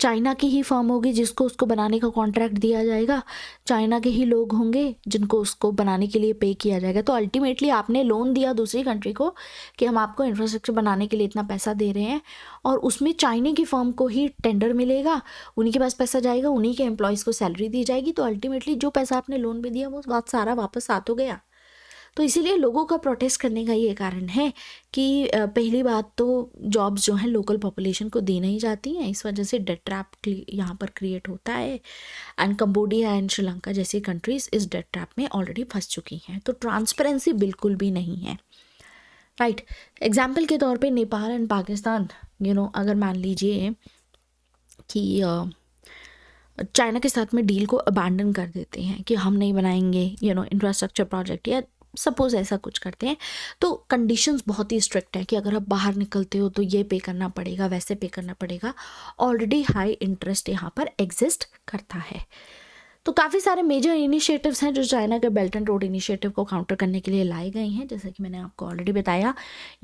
चाइना की ही फर्म होगी जिसको उसको बनाने का कॉन्ट्रैक्ट दिया जाएगा, चाइना के ही लोग होंगे जिनको उसको बनाने के लिए पे किया जाएगा। तो अल्टीमेटली आपने लोन दिया दूसरी कंट्री को कि हम आपको इंफ्रास्ट्रक्चर बनाने के लिए इतना पैसा दे रहे हैं, और उसमें चाइना की फर्म को ही टेंडर मिलेगा, उन्हीं के पास पैसा जाएगा, उन्हीं के एम्प्लॉयज़ को सैलरी दी जाएगी। तो अल्टीमेटली जो पैसा आपने लोन पे दिया वो बात सारा वापस आ तो गया। तो इसीलिए लोगों का प्रोटेस्ट करने का ये कारण है कि पहली बात तो जॉब्स जो हैं लोकल पॉपुलेशन को दी नहीं जाती हैं, इस वजह से डेट ट्रैप यहाँ पर क्रिएट होता है। एंड कंबोडिया एंड श्रीलंका जैसी कंट्रीज़ इस डेट ट्रैप में ऑलरेडी फंस चुकी हैं। तो ट्रांसपेरेंसी बिल्कुल भी नहीं है, राइट। एग्जाम्पल के तौर पे नेपाल एंड पाकिस्तान, अगर मान लीजिए कि चाइना के साथ में डील को अबैंडन कर देते हैं कि हम नहीं बनाएंगे इंफ्रास्ट्रक्चर प्रोजेक्ट, या सपोज ऐसा कुछ करते हैं, तो कंडीशंस बहुत ही स्ट्रिक्ट है कि अगर आप बाहर निकलते हो तो ये पे करना पड़ेगा, वैसे पे करना पड़ेगा। ऑलरेडी हाई इंटरेस्ट यहाँ पर एग्जिस्ट करता है। तो काफ़ी सारे मेजर इनिशिएटिव्स हैं जो चाइना के बेल्ट एंड रोड इनिशिएटिव को काउंटर करने के लिए लाए गए हैं, जैसे कि मैंने आपको ऑलरेडी बताया।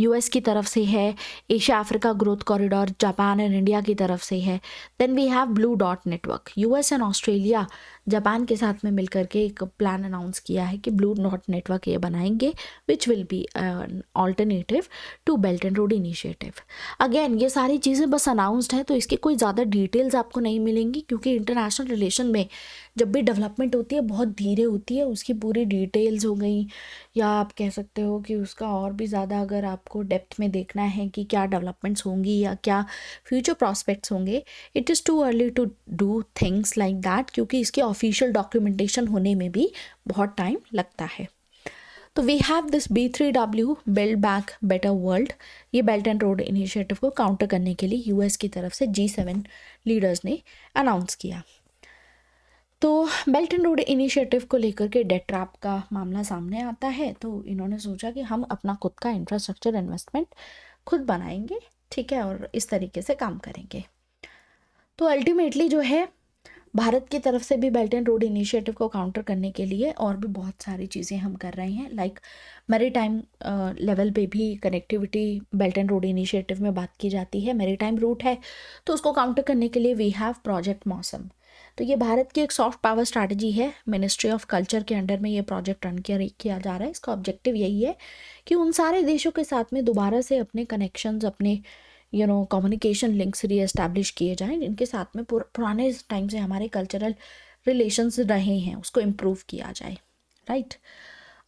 यूएस की तरफ से है, Asia Africa Growth Corridor Japan and India की तरफ से है। Then we have Blue Dot Network, US and Australia Japan के साथ में मिलकर के एक प्लान अनाउंस किया है कि ब्लू डॉट नेटवर्क ये बनाएंगे, which will be an alternative to Belt and road Initiative. Again ये सारी चीज़ें बस अनाउंस्ड हैं, तो इसकी कोई ज़्यादा डिटेल्स आपको नहीं मिलेंगी, क्योंकि इंटरनेशनल रिलेशन में जब भी डेवलपमेंट होती है बहुत धीरे होती है। उसकी पूरी डिटेल्स हो गई, या आप कह सकते हो कि उसका और भी ज़्यादा अगर आपको डेप्थ में देखना है कि क्या डेवलपमेंट्स होंगी या क्या फ्यूचर प्रॉस्पेक्ट्स होंगे, it is too early to do things like that, क्योंकि इसकी ऑफिशियल डॉक्यूमेंटेशन होने में भी बहुत टाइम लगता है। तो we have this B3W build back better world, ये बेल्ट एंड रोड इनिशिएटिव को काउंटर करने के लिए यूएस की तरफ से G7 लीडर्स ने अनाउंस किया। तो बेल्ट एंड रोड इनिशिएटिव को लेकर के डेट ट्रैप का मामला सामने आता है, तो इन्होंने सोचा कि हम अपना खुद का इंफ्रास्ट्रक्चर इन्वेस्टमेंट खुद बनाएंगे, ठीक है, और इस तरीके से काम करेंगे। तो अल्टीमेटली जो है भारत की तरफ से भी बेल्ट एंड रोड इनिशिएटिव को काउंटर करने के लिए और भी बहुत सारी चीज़ें हम कर रहे हैं, लाइक मैरीटाइम लेवल पे भी connectivity belt and road initiative में बात की जाती है। मैरीटाइम रूट है तो उसको काउंटर करने के लिए वी हैव प्रोजेक्ट मौसम। तो ये भारत की एक सॉफ्ट पावर स्ट्रैटेजी है, मिनिस्ट्री ऑफ कल्चर के अंडर में ये प्रोजेक्ट रन किया जा रहा है। इसका ऑब्जेक्टिव यही है कि उन सारे देशों के साथ में दोबारा से अपने कनेक्शंस, अपने कम्युनिकेशन लिंक्स रीएस्टैब्लिश किए जाएं, जिनके साथ में पुराने टाइम से हमारे कल्चरल रिलेशंस रहे हैं उसको इम्प्रूव किया जाए, right.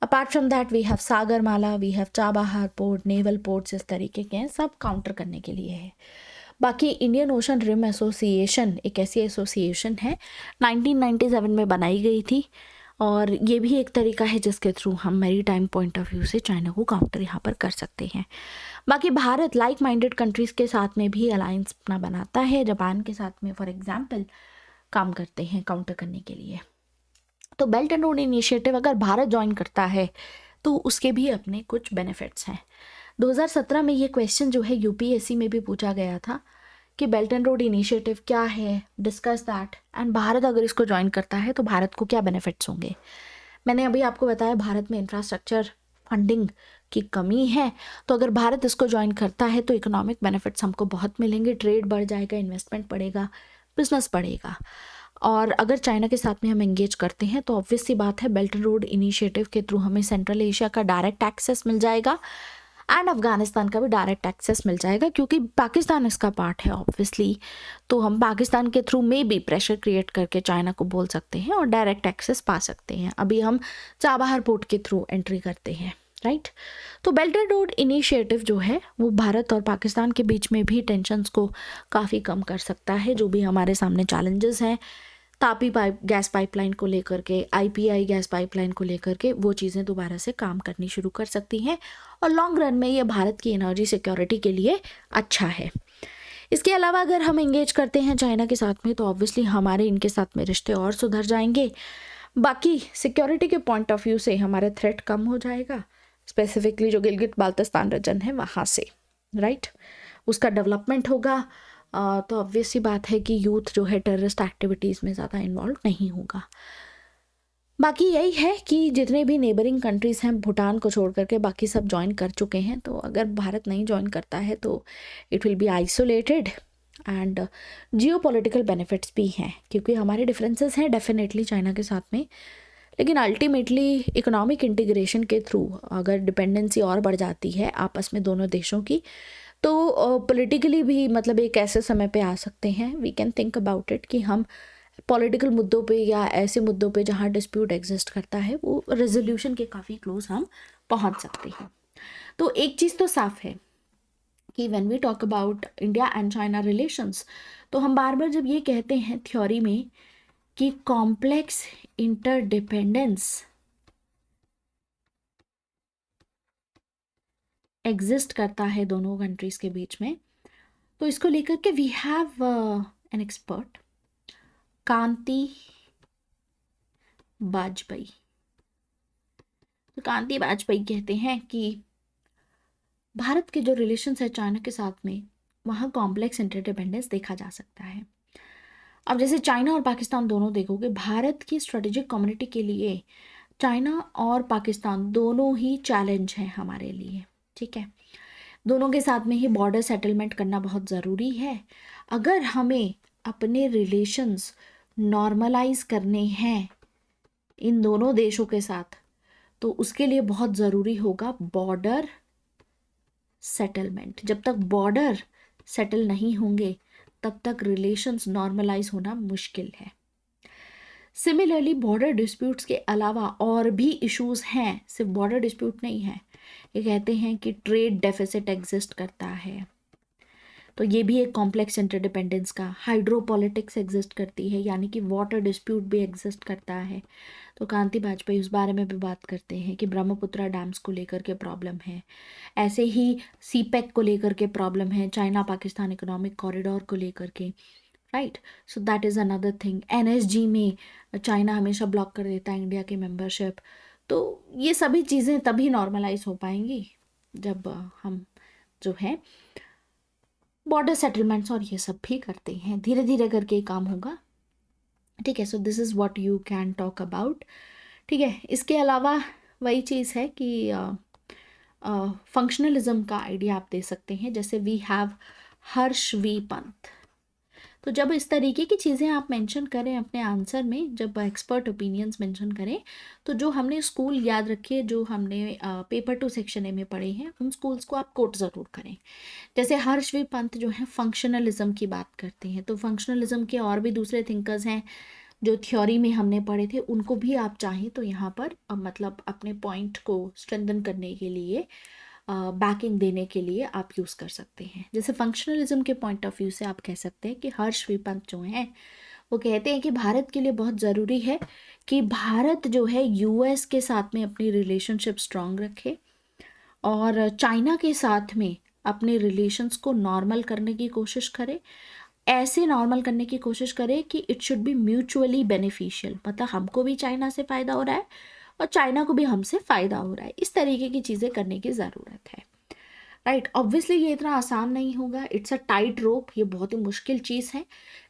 Apart from that we have Sagarmala, we have Chabahar port, naval ports, इस तरीके के हैं, सब काउंटर करने के लिए है। बाकी इंडियन ओशन रिम एसोसिएशन एक ऐसी एसोसिएशन है 1997 में बनाई गई थी, और ये भी एक तरीका है जिसके थ्रू हम मैरीटाइम पॉइंट ऑफ व्यू से चाइना को काउंटर यहाँ पर कर सकते हैं। बाकी भारत लाइक माइंडेड कंट्रीज़ के साथ में भी अलायंस अपना बनाता है, जापान के साथ में फॉर एग्जांपल काम करते हैं काउंटर करने के लिए। तो बेल्ट एंड रोड इनिशिएटिव अगर भारत ज्वाइन करता है तो उसके भी अपने कुछ बेनिफिट्स हैं। 2017 में ये क्वेश्चन जो है यूपीएससी में भी पूछा गया था कि बेल्ट एंड रोड इनिशिएटिव क्या है, डिस्कस दैट, एंड भारत अगर इसको ज्वाइन करता है तो भारत को क्या बेनिफिट्स होंगे। मैंने अभी आपको बताया भारत में इंफ्रास्ट्रक्चर फंडिंग की कमी है, तो अगर भारत इसको ज्वाइन करता है तो इकोनॉमिक बेनिफिट्स हमको बहुत मिलेंगे, ट्रेड बढ़ जाएगा, इन्वेस्टमेंट बढ़ेगा, बिजनेस बढ़ेगा। और अगर चाइना के साथ में हम एंगेज करते हैं तो ऑब्वियस सी बात है बेल्ट एंड रोड इनिशिएटिव के थ्रू हमें सेंट्रल एशिया का डायरेक्ट एक्सेस मिल जाएगा, एंड अफगानिस्तान का भी डायरेक्ट एक्सेस मिल जाएगा, क्योंकि पाकिस्तान इसका पार्ट है ऑब्वियसली। तो हम पाकिस्तान के थ्रू में भी प्रेशर क्रिएट करके चाइना को बोल सकते हैं और डायरेक्ट एक्सेस पा सकते हैं। अभी हम चाबहार पोर्ट के थ्रू एंट्री करते हैं, राइट। तो बेल्ट एंड रोड इनिशिएटिव जो है वो भारत और पाकिस्तान के बीच में भी टेंशन्स को काफ़ी कम कर सकता है। जो भी हमारे सामने चैलेंजेस हैं तापी गैस पाइपलाइन को लेकर के, आईपीआई गैस पाइपलाइन को लेकर के, वो चीज़ें दोबारा से काम करनी शुरू कर सकती हैं, और लॉन्ग रन में ये भारत की एनर्जी सिक्योरिटी के लिए अच्छा है। इसके अलावा अगर हम एंगेज करते हैं चाइना के साथ में तो ऑब्वियसली हमारे इनके साथ में रिश्ते और सुधर जाएंगे। बाकी सिक्योरिटी के पॉइंट ऑफ व्यू से हमारा थ्रेट कम हो जाएगा, स्पेसिफिकली जो गिलगित बाल्टिस्तान रीजन है वहाँ से, राइट, उसका डेवलपमेंट होगा। तो ऑब्वियस सी बात है कि यूथ जो है टेररिस्ट एक्टिविटीज़ में ज़्यादा इन्वॉल्व नहीं होगा। बाकी यही है कि जितने भी नेबरिंग कंट्रीज़ हैं भूटान को छोड़ करके बाकी सब ज्वाइन कर चुके हैं, तो अगर भारत नहीं ज्वाइन करता है तो it will be isolated. And Jio political benefits भी हैं क्योंकि हमारे डिफरेंसेस हैं डेफिनेटली चाइना के साथ में, लेकिन अल्टीमेटली इकोनॉमिक इंटीग्रेशन के थ्रू अगर डिपेंडेंसी और बढ़ जाती है आपस में दोनों देशों की, तो पॉलिटिकली भी मतलब एक ऐसे समय पे आ सकते हैं, we can think about it, कि हम पॉलिटिकल मुद्दों पे या ऐसे मुद्दों पे जहाँ डिस्प्यूट एग्जिस्ट करता है वो रेजोल्यूशन के काफ़ी क्लोज हम पहुँच सकते हैं। तो एक चीज़ तो साफ है कि when we talk about India and China relations, तो हम बार बार जब ये कहते हैं थ्योरी में कि कॉम्प्लेक्स इंटरडिपेंडेंस एग्जिस्ट करता है दोनों कंट्रीज के बीच में, तो इसको लेकर के वी हैव एन एक्सपर्ट कांति वाजपेयी। तो कांति वाजपेयी कहते हैं कि भारत के जो रिलेशंस है चाइना के साथ में वहाँ कॉम्प्लेक्स इंटरडिपेंडेंस देखा जा सकता है। अब जैसे चाइना और पाकिस्तान दोनों देखोगे, भारत की स्ट्रेटेजिक कम्युनिटी के लिए चाइना और पाकिस्तान दोनों ही चैलेंज हैं हमारे लिए, ठीक है। दोनों के साथ में ही बॉर्डर सेटलमेंट करना बहुत ज़रूरी है। अगर हमें अपने रिलेशंस नॉर्मलाइज करने हैं इन दोनों देशों के साथ, तो उसके लिए बहुत ज़रूरी होगा बॉर्डर सेटलमेंट। जब तक बॉर्डर सेटल नहीं होंगे तब तक रिलेशंस नॉर्मलाइज होना मुश्किल है। सिमिलरली बॉर्डर डिस्प्यूट्स के अलावा और भी इश्यूज हैं, सिर्फ बॉर्डर डिस्प्यूट नहीं है। ये कहते हैं कि ट्रेड डेफिसिट एग्जिस्ट करता है, तो ये भी एक कॉम्प्लेक्स इंटरडिपेंडेंस का। हाइड्रोपॉलिटिक्स एग्जिस्ट करती है, यानी कि वाटर डिस्प्यूट भी एग्जिस्ट करता है। तो कांति वाजपेयी उस बारे में भी बात करते हैं कि ब्रह्मपुत्रा डैम्स को लेकर के प्रॉब्लम है, ऐसे ही सीपेक को लेकर के प्रॉब्लम है, चाइना पाकिस्तान इकोनॉमिक कॉरिडोर को लेकर के, right. So that is another thing. NSG में चाइना हमेशा ब्लॉक कर देता है इंडिया की मेंबरशिप। तो ये सभी चीज़ें तभी नॉर्मलाइज हो पाएंगी जब हम जो है बॉर्डर सेटलमेंट्स और ये सब भी करते हैं। धीरे धीरे करके ये काम होगा, ठीक है। सो this is what you can talk about, ठीक है। इसके अलावा वही चीज़ है कि फंक्शनलिज्म का आइडिया आप दे सकते हैं, जैसे we have Harsh V Pant. तो जब इस तरीके की चीज़ें आप मेंशन करें अपने आंसर में, जब एक्सपर्ट ओपिनियंस मेंशन करें, तो जो हमने स्कूल याद रखे, जो हमने पेपर 2 सेक्शन ए में पढ़े हैं, उन स्कूल्स को आप कोट ज़रूर करें। जैसे हर्षवी पंत जो है फंक्शनलिज्म की बात करते हैं, तो फंक्शनलिज्म के और भी दूसरे थिंकर्स हैं जो थ्योरी में हमने पढ़े थे, उनको भी आप चाहें तो यहाँ पर मतलब अपने पॉइंट को स्ट्रेंथन करने के लिए, बैकिंग देने के लिए आप यूज़ कर सकते हैं। जैसे फंक्शनलिज्म के पॉइंट ऑफ व्यू से आप कह सकते हैं कि हर्षवी पंत जो हैं वो कहते हैं कि भारत के लिए बहुत ज़रूरी है कि भारत जो है यूएस के साथ में अपनी रिलेशनशिप स्ट्रांग रखे और चाइना के साथ में अपने रिलेशंस को नॉर्मल करने की कोशिश करे। ऐसे नॉर्मल करने की कोशिश करे कि it should be mutually beneficial, मतलब हमको भी चाइना से फ़ायदा हो रहा है और चाइना को भी हमसे फ़ायदा हो रहा है। इस तरीके की चीज़ें करने की ज़रूरत है, राइट। ऑब्वियसली ये इतना आसान नहीं होगा, इट्स अ टाइट रोप, ये बहुत ही मुश्किल चीज़ है,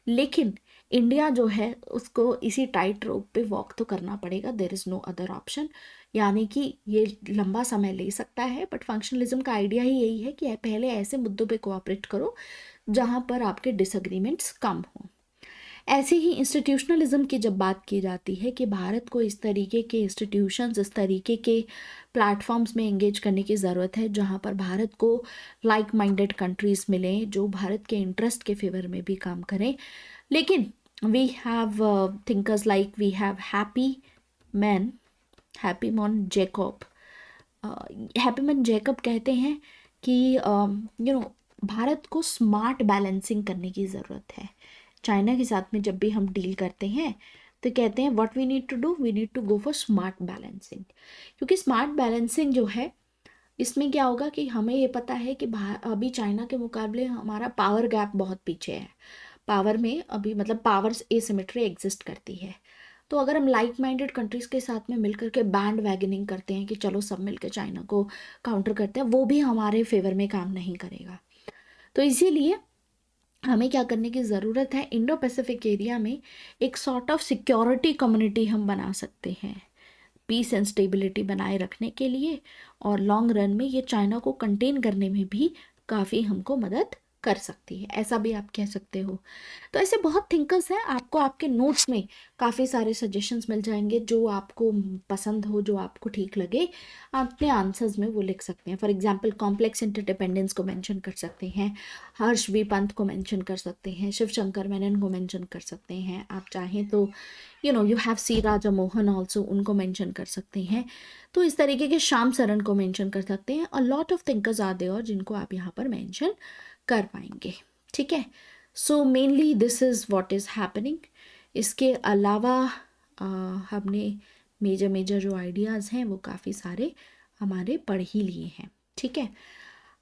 लेकिन इंडिया जो है उसको इसी टाइट रोप पे वॉक तो करना पड़ेगा, there is no other option. यानी कि ये लंबा समय ले सकता है, बट फंक्शनलिज्म का आइडिया ही यही है कि पहले ऐसे मुद्दों पे कोऑपरेट करो जहाँ पर आपके डिसएग्रीमेंट्स कम हों। ऐसे ही इंस्टीट्यूशनलिज्म की जब बात की जाती है कि भारत को इस तरीके के इंस्टीट्यूशंस, इस तरीके के प्लेटफॉर्म्स में एंगेज करने की ज़रूरत है जहाँ पर भारत को लाइक माइंडेड कंट्रीज़ मिलें जो भारत के इंटरेस्ट के फेवर में भी काम करें। लेकिन we have thinkers like we have Happymon Jacob. Happymon Jacob कहते हैं कि भारत को स्मार्ट बैलेंसिंग करने की ज़रूरत है। चाइना के साथ में जब भी हम डील करते हैं तो कहते हैं what we need to do, we need to go for smart balancing. क्योंकि स्मार्ट बैलेंसिंग जो है इसमें क्या होगा कि हमें ये पता है कि अभी चाइना के मुकाबले हमारा पावर गैप बहुत पीछे है। पावर में अभी मतलब पावर एसिमेट्री एग्जिस्ट करती है। तो अगर हम लाइक माइंडेड कंट्रीज़ के साथ में मिलकर के बैंड वैगनिंग करते हैं कि चलो सब मिलकर चाइना को काउंटर करते हैं, वो भी हमारे फेवर में काम नहीं करेगा। तो इसीलिए हमें क्या करने की ज़रूरत है, इंडो पैसिफिक एरिया में एक सॉर्ट ऑफ सिक्योरिटी कम्युनिटी हम बना सकते हैं पीस एंड स्टेबिलिटी बनाए रखने के लिए, और लॉन्ग रन में ये चाइना को कंटेन करने में भी काफ़ी हमको मदद कर सकती है, ऐसा भी आप कह सकते हो। तो ऐसे बहुत थिंकर्स हैं, आपको आपके नोट्स में काफ़ी सारे सजेशंस मिल जाएंगे, जो आपको पसंद हो, जो आपको ठीक लगे, आप अपने आंसर्स में वो लिख सकते हैं। फॉर एग्जांपल कॉम्प्लेक्स इंटरडिपेंडेंस को मेंशन कर सकते हैं, हर्ष बी पंत को मेंशन कर सकते हैं, शिव शंकर मेनन को मेंशन कर सकते हैं, आप चाहें तो you have C Raja Mohan also, उनको मेंशन कर सकते हैं। तो इस तरीके के श्याम सरन को मेंशन कर सकते हैं, और lot of thinkers are there जिनको आप यहाँ पर मेंशन कर पाएंगे। ठीक है, so mainly this is what is happening. इसके अलावा हमने मेजर मेजर जो आइडियाज़ हैं वो काफ़ी सारे हमारे पढ़ ही लिए हैं। ठीक है,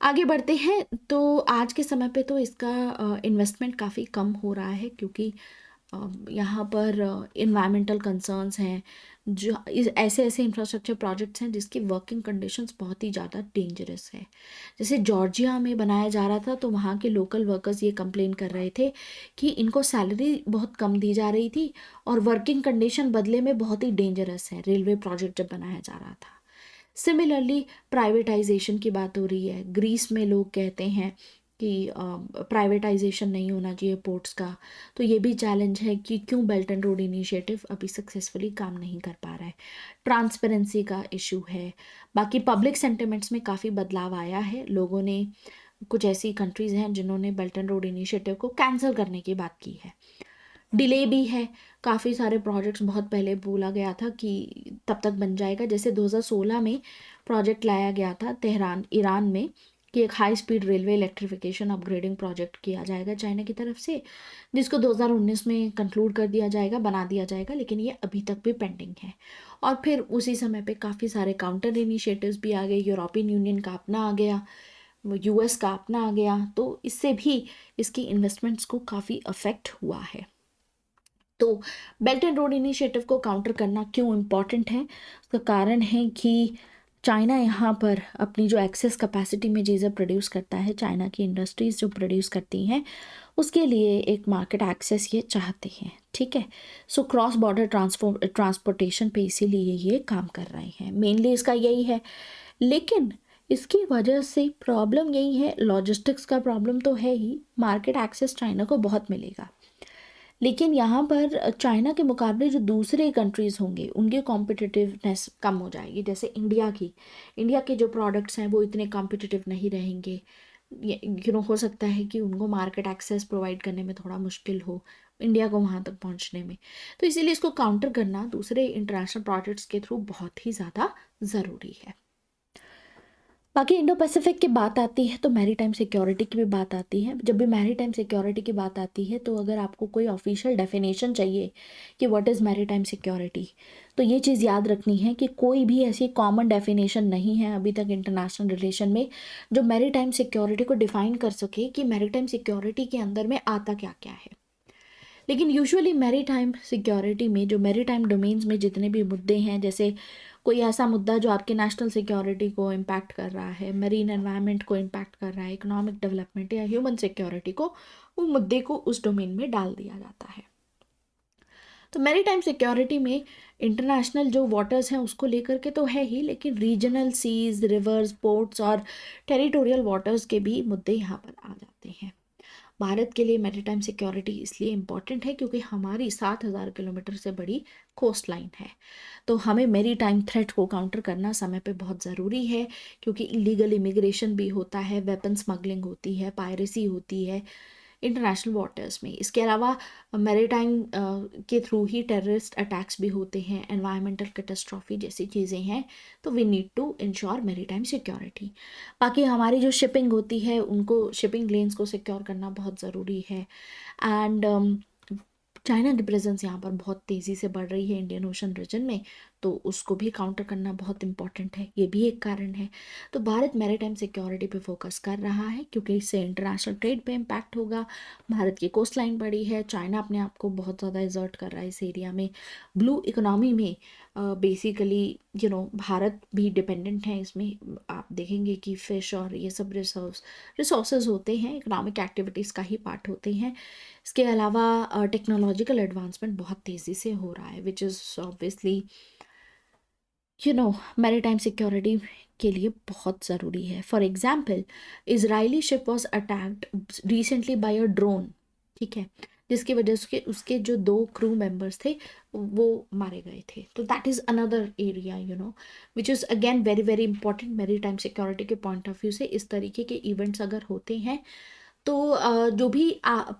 आगे बढ़ते हैं। तो आज के समय पे तो इसका इन्वेस्टमेंट काफ़ी कम हो रहा है, क्योंकि यहाँ पर इन्वायरमेंटल कंसर्न्स हैं, जो ऐसे ऐसे इंफ्रास्ट्रक्चर प्रोजेक्ट्स हैं जिसकी वर्किंग कंडीशंस बहुत ही ज़्यादा डेंजरस है। जैसे जॉर्जिया में बनाया जा रहा था, तो वहाँ के लोकल वर्कर्स ये कंप्लेन कर रहे थे कि इनको सैलरी बहुत कम दी जा रही थी, और वर्किंग कंडीशन बदले में बहुत ही डेंजरस है, रेलवे प्रोजेक्ट जब बनाया जा रहा था। सिमिलरली प्राइवेटाइजेशन की बात हो रही है, ग्रीस में लोग कहते हैं कि प्राइवेटाइजेशन नहीं होना चाहिए पोर्ट्स का। तो ये भी चैलेंज है कि क्यों बेल्ट एंड रोड इनिशिएटिव अभी सक्सेसफुली काम नहीं कर पा रहा है। ट्रांसपेरेंसी का इशू है। बाकी पब्लिक सेंटिमेंट्स में काफ़ी बदलाव आया है, लोगों ने, कुछ ऐसी कंट्रीज़ हैं जिन्होंने बेल्ट एंड रोड इनिशिएटिव को कैंसिल करने की बात की है। डिले भी है, काफ़ी सारे प्रोजेक्ट्स बहुत पहले बोला गया था कि तब तक बन जाएगा। जैसे 2016 में प्रोजेक्ट लाया गया था तेहरान ईरान में कि एक high speed railway electrification upgrading project किया जाएगा चाइना की तरफ से, जिसको 2019 में कंक्लूड कर दिया जाएगा, बना दिया जाएगा, लेकिन ये अभी तक भी पेंडिंग है। और फिर उसी समय पे काफ़ी सारे काउंटर इनिशिएटिव्स भी आ गए, यूरोपियन यूनियन का अपना आ गया, यूएस का अपना आ गया, तो इससे भी इसकी इन्वेस्टमेंट्स को काफ़ी अफेक्ट हुआ है। तो बेल्ट एंड रोड इनिशिएटिव को काउंटर करना क्यों इम्पॉर्टेंट है, उसका कारण है कि चाइना यहाँ पर अपनी जो एक्सेस कैपेसिटी में चीज़ें प्रोड्यूस करता है, चाइना की इंडस्ट्रीज़ जो प्रोड्यूस करती हैं, उसके लिए एक मार्केट एक्सेस ये चाहते हैं। ठीक है, सो क्रॉस बॉर्डर ट्रांसपोर्टेशन पे इसीलिए ये काम कर रहे हैं, मेनली इसका यही है। लेकिन इसकी वजह से प्रॉब्लम यही है, लॉजिस्टिक्स का प्रॉब्लम तो है ही, मार्केट एक्सेस चाइना को बहुत मिलेगा, लेकिन यहाँ पर चाइना के मुकाबले जो दूसरे कंट्रीज़ होंगे उनकी कॉम्पिटिटिवनेस कम हो जाएगी। जैसे इंडिया के जो प्रोडक्ट्स हैं वो इतने कॉम्पिटिटिव नहीं रहेंगे, हो सकता है कि उनको मार्केट एक्सेस प्रोवाइड करने में थोड़ा मुश्किल हो, इंडिया को वहाँ तक पहुँचने में। तो इसीलिए इसको काउंटर करना दूसरे इंटरनेशनल प्रोजेक्ट्स के थ्रू बहुत ही ज़्यादा ज़रूरी है। बाकी इंडो पैसिफिक की बात आती है तो मैरीटाइम सिक्योरिटी की भी बात आती है। जब भी मैरीटाइम सिक्योरिटी की बात आती है, तो अगर आपको कोई ऑफिशियल डेफिनेशन चाहिए कि व्हाट इज़ मैरीटाइम सिक्योरिटी, तो ये चीज़ याद रखनी है कि कोई भी ऐसी कॉमन डेफिनेशन नहीं है अभी तक इंटरनेशनल रिलेशन में जो मैरीटाइम सिक्योरिटी को डिफाइन कर सके कि मैरीटाइम सिक्योरिटी के अंदर में आता क्या क्या है। लेकिन यूजुअली मैरीटाइम सिक्योरिटी में, जो मैरीटाइम डोमेन्स में जितने भी मुद्दे हैं, जैसे कोई ऐसा मुद्दा जो आपके नेशनल सिक्योरिटी को इम्पैक्ट कर रहा है, मरीन एनवायरनमेंट को इम्पैक्ट कर रहा है, इकोनॉमिक डेवलपमेंट या ह्यूमन सिक्योरिटी को, वो मुद्दे को उस डोमेन में डाल दिया जाता है। तो मैरीटाइम सिक्योरिटी में इंटरनेशनल जो वाटर्स हैं उसको लेकर के तो है ही, लेकिन रीजनल सीज, रिवर्स, पोर्ट्स और टेरिटोरियल वाटर्स के भी मुद्दे यहाँ पर आ जाते हैं। भारत के लिए मैरीटाइम सिक्योरिटी इसलिए इम्पॉर्टेंट है क्योंकि हमारी 7,000 किलोमीटर से बड़ी कोस्ट लाइन है। तो हमें मैरीटाइम थ्रेट को काउंटर करना समय पे बहुत ज़रूरी है, क्योंकि इलीगल इमिग्रेशन भी होता है, वेपन स्मगलिंग होती है, पायरेसी होती है इंटरनेशनल वाटर्स में। इसके अलावा मैरीटाइम के थ्रू ही टेररिस्ट अटैक्स भी होते हैं, एनवायरमेंटल कैटास्ट्रॉफी जैसी चीज़ें हैं। तो we need to ensure maritime security. बाकी हमारी जो शिपिंग होती है, उनको, शिपिंग लेन्स को सिक्योर करना बहुत ज़रूरी है। एंड चाइना की प्रेजेंस यहाँ पर बहुत तेज़ी से बढ़ रही है इंडियन ओशन रीजन में, तो उसको भी काउंटर करना बहुत इंपॉर्टेंट है, ये भी एक कारण है। तो भारत मैरीटाइम सिक्योरिटी पे फोकस कर रहा है क्योंकि इससे इंटरनेशनल ट्रेड पे इम्पैक्ट होगा। भारत की कोस्ट लाइन बड़ी है, चाइना अपने आप को बहुत ज़्यादा एजर्ट कर रहा है इस एरिया में। ब्लू इकोनॉमी में बेसिकली भारत भी डिपेंडेंट है इसमें। आप देखेंगे कि फिश और ये सब रिसोर्सेज होते हैं, इकोनॉमिक एक्टिविटीज़ का ही पार्ट होते हैं। इसके अलावा टेक्नोलॉजिकल एडवांसमेंट बहुत तेज़ी से हो रहा है, which is obviously maritime security के लिए बहुत ज़रूरी है। For example, Israeli ship was attacked recently by a drone, ठीक है, जिसकी वजह से उसके जो 2 क्रू मेंबर्स थे वो मारे गए थे। तो that is another area which is again very very important maritime security के पॉइंट ऑफ व्यू से। इस तरीके के इवेंट्स अगर होते हैं तो जो भी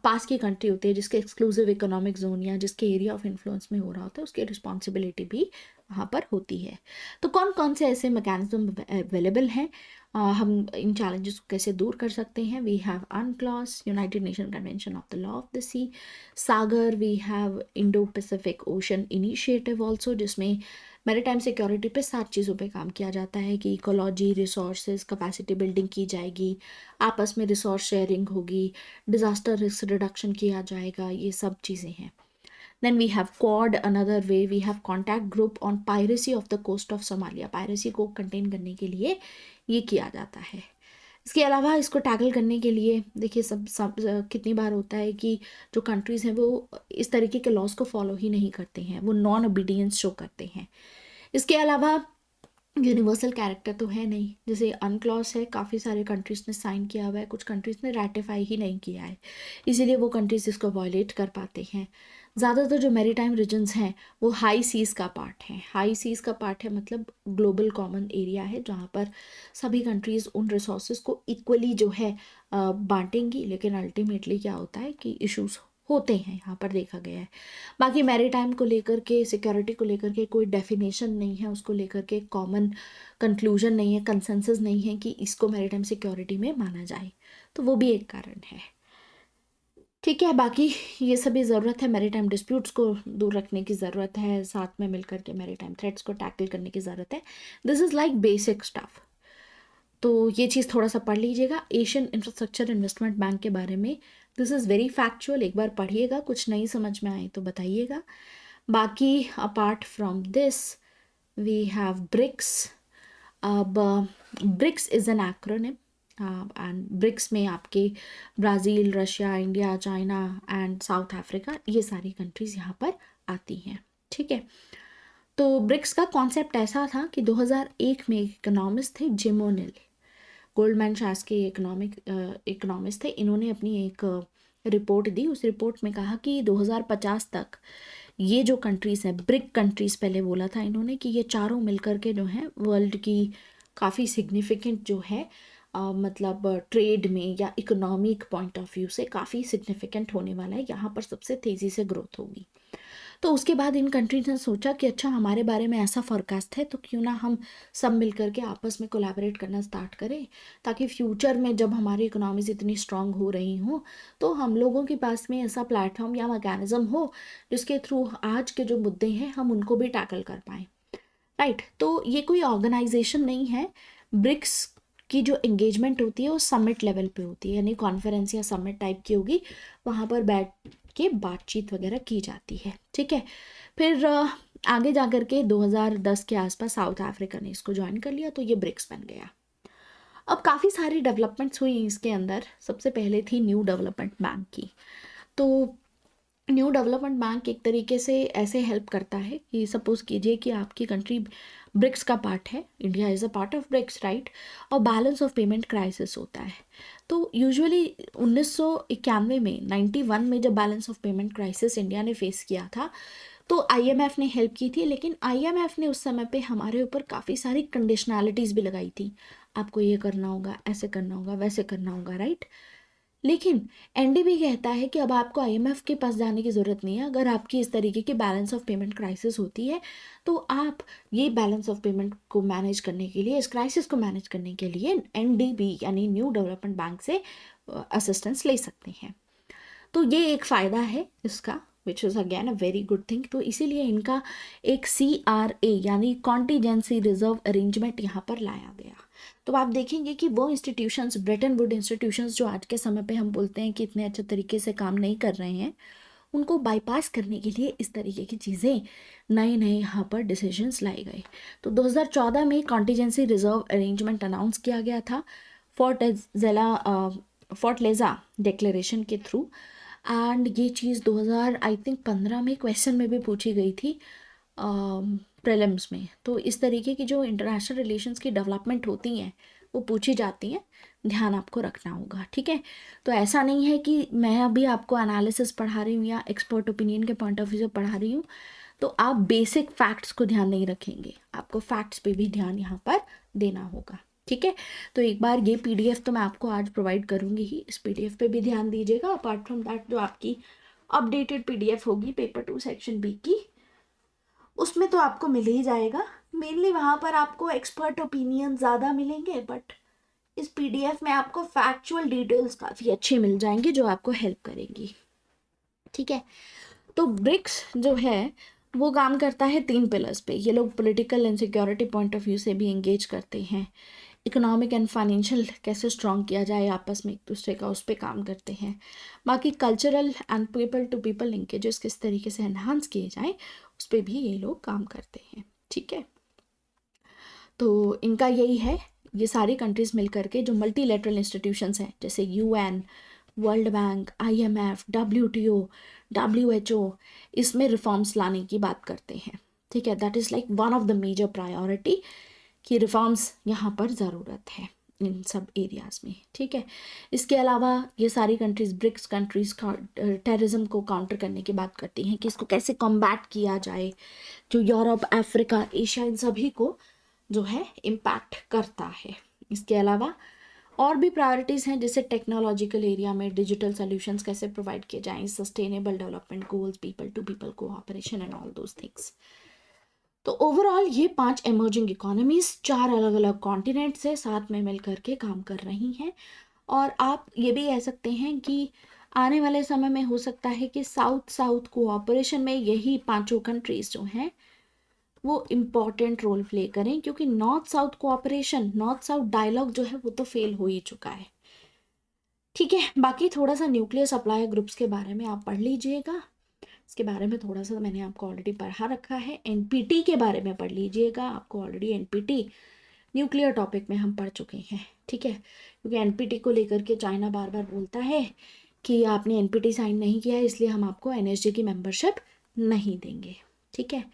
पास की कंट्री होती है जिसके एक्सक्लूसिव इकोनॉमिक जोन या जिसके एरिया ऑफ इन्फ्लुएंस में हो रहा होता है, उसकी रिस्पॉन्सिबिलिटी भी वहाँ पर होती है। तो कौन कौन से ऐसे मैकेनिज्म अवेलेबल हैं, हम इन चैलेंजेस को कैसे दूर कर सकते हैं? We have UNCLOS, United Nation Convention of the law of the sea, Sagar, we have Indo Pacific Ocean Initiative also, जिसमें मैरीटाइम सिक्योरिटी पे 7 चीज़ों पे काम किया जाता है कि इकोलॉजी, रिसोर्सेज, कैपेसिटी बिल्डिंग की जाएगी, आपस में रिसोर्स शेयरिंग होगी, डिज़ास्टर रिस्क रिडक्शन किया जाएगा, ये सब चीज़ें हैं। Then we have Quad, another way we have contact group on piracy of the coast of Somalia. Piracy को कंटेन करने के लिए ये किया जाता है। इसके अलावा इसको टैकल करने के लिए देखिए सब कितनी बार होता है कि जो कंट्रीज़ हैं वो इस तरीके के लॉज को फॉलो ही नहीं करते हैं, वो नॉन ओबीडियंस शो करते हैं। इसके अलावा यूनिवर्सल कैरेक्टर तो है नहीं, जैसे UNCLOS है, काफ़ी सारे कंट्रीज़ ने साइन किया हुआ है, कुछ कंट्रीज़ ने रेटिफाई ही नहीं किया है, इसीलिए वो कंट्रीज़ इसको वायलेट कर पाते हैं। ज़्यादातर जो मैरीटाइम रीजन्स हैं वो हाई सीज़ का पार्ट है। हाई सीज़ का पार्ट है मतलब ग्लोबल कॉमन एरिया है जहाँ पर सभी कंट्रीज़ उन रिसोर्सेज को इक्वली जो है बांटेंगी, लेकिन अल्टीमेटली क्या होता है कि इश्यूज होते हैं, यहाँ पर देखा गया है। बाकी मैरीटाइम को लेकर के, सिक्योरिटी को लेकर के कोई डेफिनेशन नहीं है, उसको लेकर के कॉमन कंक्लूजन नहीं है, कंसेंसस नहीं है कि इसको मैरीटाइम सिक्योरिटी में माना जाए, तो वो भी एक कारण है। ठीक है, बाकी ये सभी ज़रूरत है, मैरीटाइम डिस्प्यूट्स को दूर रखने की ज़रूरत है, साथ में मिलकर के मैरीटाइम थ्रेट्स को टैकल करने की ज़रूरत है। This is like basic stuff, तो ये चीज़ थोड़ा सा पढ़ लीजिएगा एशियन इंफ्रास्ट्रक्चर इन्वेस्टमेंट बैंक के बारे में। दिस इज़ वेरी फैक्चुअल, एक बार पढ़िएगा, कुछ नहीं समझ में आए तो बताइएगा। बाकी apart from this we have BRICS. अब BRICS is an acronym and BRICS में आपके Brazil, Russia, India, China and South Africa, ये सारी कंट्रीज़ यहाँ पर आती हैं, ठीक है। तो ब्रिक्स का कॉन्सेप्ट ऐसा था कि 2001 में इकोनॉमिस्ट थे जिम ओ'नील, गोल्डमैन सैक्स के इकोनॉमिस्ट थे, इन्होंने अपनी एक रिपोर्ट दी। उस रिपोर्ट में कहा कि 2050 तक ये जो कंट्रीज़ हैं, ब्रिक कंट्रीज़ पहले बोला था इन्होंने, कि ये चारों मिलकर के जो हैं वर्ल्ड की काफ़ी सिग्निफिकेंट जो है मतलब ट्रेड में या इकोनॉमिक पॉइंट ऑफ व्यू से काफ़ी सिग्निफिकेंट होने वाला है, यहाँ पर सबसे तेज़ी से ग्रोथ होगी। तो उसके बाद इन कंट्रीज ने सोचा कि अच्छा, हमारे बारे में ऐसा फोरकास्ट है तो क्यों ना हम सब मिलकर के आपस में कोलैबोरेट करना स्टार्ट करें, ताकि फ्यूचर में जब हमारी इकोनॉमीज इतनी स्ट्रांग हो रही हों तो हम लोगों के पास में ऐसा प्लेटफॉर्म या मैकेनिज्म हो जिसके थ्रू आज के जो मुद्दे हैं हम उनको भी टैकल कर पाएँ, राइट। तो ये कोई ऑर्गेनाइजेशन नहीं है, ब्रिक्स की जो एंगेजमेंट होती है वो समिट लेवल पे होती है, यानी कॉन्फ्रेंस या समिट टाइप की होगी, वहाँ पर बैठ के बातचीत वगैरह की जाती है, ठीक है। फिर आगे जा कर के 2010 के आसपास साउथ अफ्रीका ने इसको ज्वाइन कर लिया, तो ये ब्रिक्स बन गया। अब काफ़ी सारी डेवलपमेंट्स हुई इसके अंदर। सबसे पहले थी न्यू डेवलपमेंट बैंक की। तो न्यू डेवलपमेंट बैंक एक तरीके से ऐसे हेल्प करता है कि सपोज़ कीजिए कि आपकी कंट्री ब्रिक्स का पार्ट है, India is a part of BRICS, right, और बैलेंस ऑफ पेमेंट क्राइसिस होता है। तो यूजुअली 1991 में 91 में जब balance of payment crisis India ने फेस किया था तो IMF ने हेल्प की थी, लेकिन IMF ने उस समय पे हमारे ऊपर काफ़ी सारी कंडीशनैलिटीज़ भी लगाई थी, आपको ये करना होगा, ऐसे करना होगा, वैसे करना होगा, राइट। लेकिन NDB कहता है कि अब आपको IMF के पास जाने की ज़रूरत नहीं है। अगर आपकी इस तरीके की बैलेंस ऑफ पेमेंट क्राइसिस होती है तो आप ये बैलेंस ऑफ पेमेंट को मैनेज करने के लिए, इस क्राइसिस को मैनेज करने के लिए NDB यानी न्यू डेवलपमेंट बैंक से असिस्टेंस ले सकते हैं। तो ये एक फ़ायदा है इसका। विच is again a very good thing. तो इसीलिए इनका एक CRA यानी कॉन्टीजेंसी रिजर्व अरेंजमेंट यहाँ पर लाया गया। तो आप देखेंगे कि वो इंस्टीट्यूशंस, ब्रेटन वुड इंस्टीट्यूशंस जो आज के समय पे हम बोलते हैं कि इतने अच्छे तरीके से काम नहीं कर रहे हैं, उनको बाईपास करने के लिए इस तरीके की चीज़ें नए नए यहाँ पर डिसीजंस लाए गए। तो 2014 में कॉन्टीजेंसी रिजर्व अरेंजमेंट अनाउंस किया गया था फोर्ट लेज़ा डिक्लेरेशन के थ्रू। एंड ये चीज़ 2000 आई थिंक 15 में क्वेश्चन में भी पूछी गई थी प्रीलिम्स में। तो इस तरीके की जो इंटरनेशनल रिलेशंस की डेवलपमेंट होती हैं वो पूछी जाती हैं, ध्यान आपको रखना होगा, ठीक है। तो ऐसा नहीं है कि मैं अभी आपको एनालिसिस पढ़ा रही हूँ या एक्सपर्ट ओपिनियन के पॉइंट ऑफ व्यू से पढ़ा रही हूँ तो आप बेसिक फैक्ट्स को ध्यान नहीं रखेंगे, आपको फैक्ट्स पे भी ध्यान यहाँ पर देना होगा, ठीक है। तो एक बार ये PDF तो मैं आपको आज प्रोवाइड करूँगी ही, इस PDF पे भी ध्यान दीजिएगा। अपार्ट फ्रॉम दैट जो आपकी अपडेटेड PDF होगी पेपर 2 सेक्शन B की, उसमें तो आपको मिल ही जाएगा। मेनली वहाँ पर आपको एक्सपर्ट ओपिनियन ज़्यादा मिलेंगे, बट इस PDF में आपको फैक्चुअल डिटेल्स काफ़ी अच्छी मिल जाएंगी जो आपको हेल्प करेंगी, ठीक है। तो ब्रिक्स जो है वो काम करता है 3 पिलर्स पे। ये लोग political and security point of view से भी एंगेज करते हैं, इकोनॉमिक एंड फाइनेंशियल कैसे स्ट्रॉन्ग किया जाए आपस में एक दूसरे का, उस पर काम करते हैं। बाकी cultural and people to people linkages किस तरीके से एनहांस किए जाए उस पर भी ये लोग काम करते हैं, ठीक है। तो इनका यही है, ये सारी कंट्रीज मिल करके जो मल्टीलेटरल इंस्टीट्यूशंस हैं जैसे UN, World Bank, IMF, WTO, WHO, इसमें रिफॉर्म्स लाने की बात करते हैं, ठीक है। That is like one of the major priority कि रिफॉर्म्स यहाँ पर ज़रूरत है इन सब एरियाज़ में, ठीक है। इसके अलावा ये सारी कंट्रीज़, ब्रिक्स कंट्रीज़ टेररिज्म को काउंटर करने की बात करती हैं कि इसको कैसे कॉम्बैट किया जाए, जो यूरोप, अफ्रीका, एशिया, इन सभी को जो है इम्पैक्ट करता है। इसके अलावा और भी प्रायोरिटीज़ हैं जैसे टेक्नोलॉजिकल एरिया में डिजिटल सॉल्यूशंस कैसे प्रोवाइड किए जाएं, sustainable development goals, people to people cooperation and all those things. तो ओवरऑल ये 5 एमर्जिंग इकोनॉमीज 4 अलग अलग कॉन्टिनेंट से साथ में मिल करके काम कर रही हैं। और आप ये भी कह सकते हैं कि आने वाले समय में हो सकता है कि साउथ साउथ कोऑपरेशन में यही 5 कंट्रीज जो हैं वो इम्पॉर्टेंट रोल प्ले करें, क्योंकि north south cooperation, north south dialogue जो है वो तो फेल हो ही चुका है, ठीक है। बाकी थोड़ा सा न्यूक्लियर सप्लाई ग्रुप्स के बारे में आप पढ़ लीजिएगा, इसके बारे में थोड़ा सा मैंने आपको ऑलरेडी पढ़ा रखा है। NPT के बारे में पढ़ लीजिएगा, आपको ऑलरेडी NPT न्यूक्लियर टॉपिक में हम पढ़ चुके हैं, ठीक है। क्योंकि NPT को लेकर के चाइना बार बार बोलता है कि आपने NPT साइन नहीं किया है इसलिए हम आपको NSG की मेंबरशिप नहीं देंगे, ठीक है।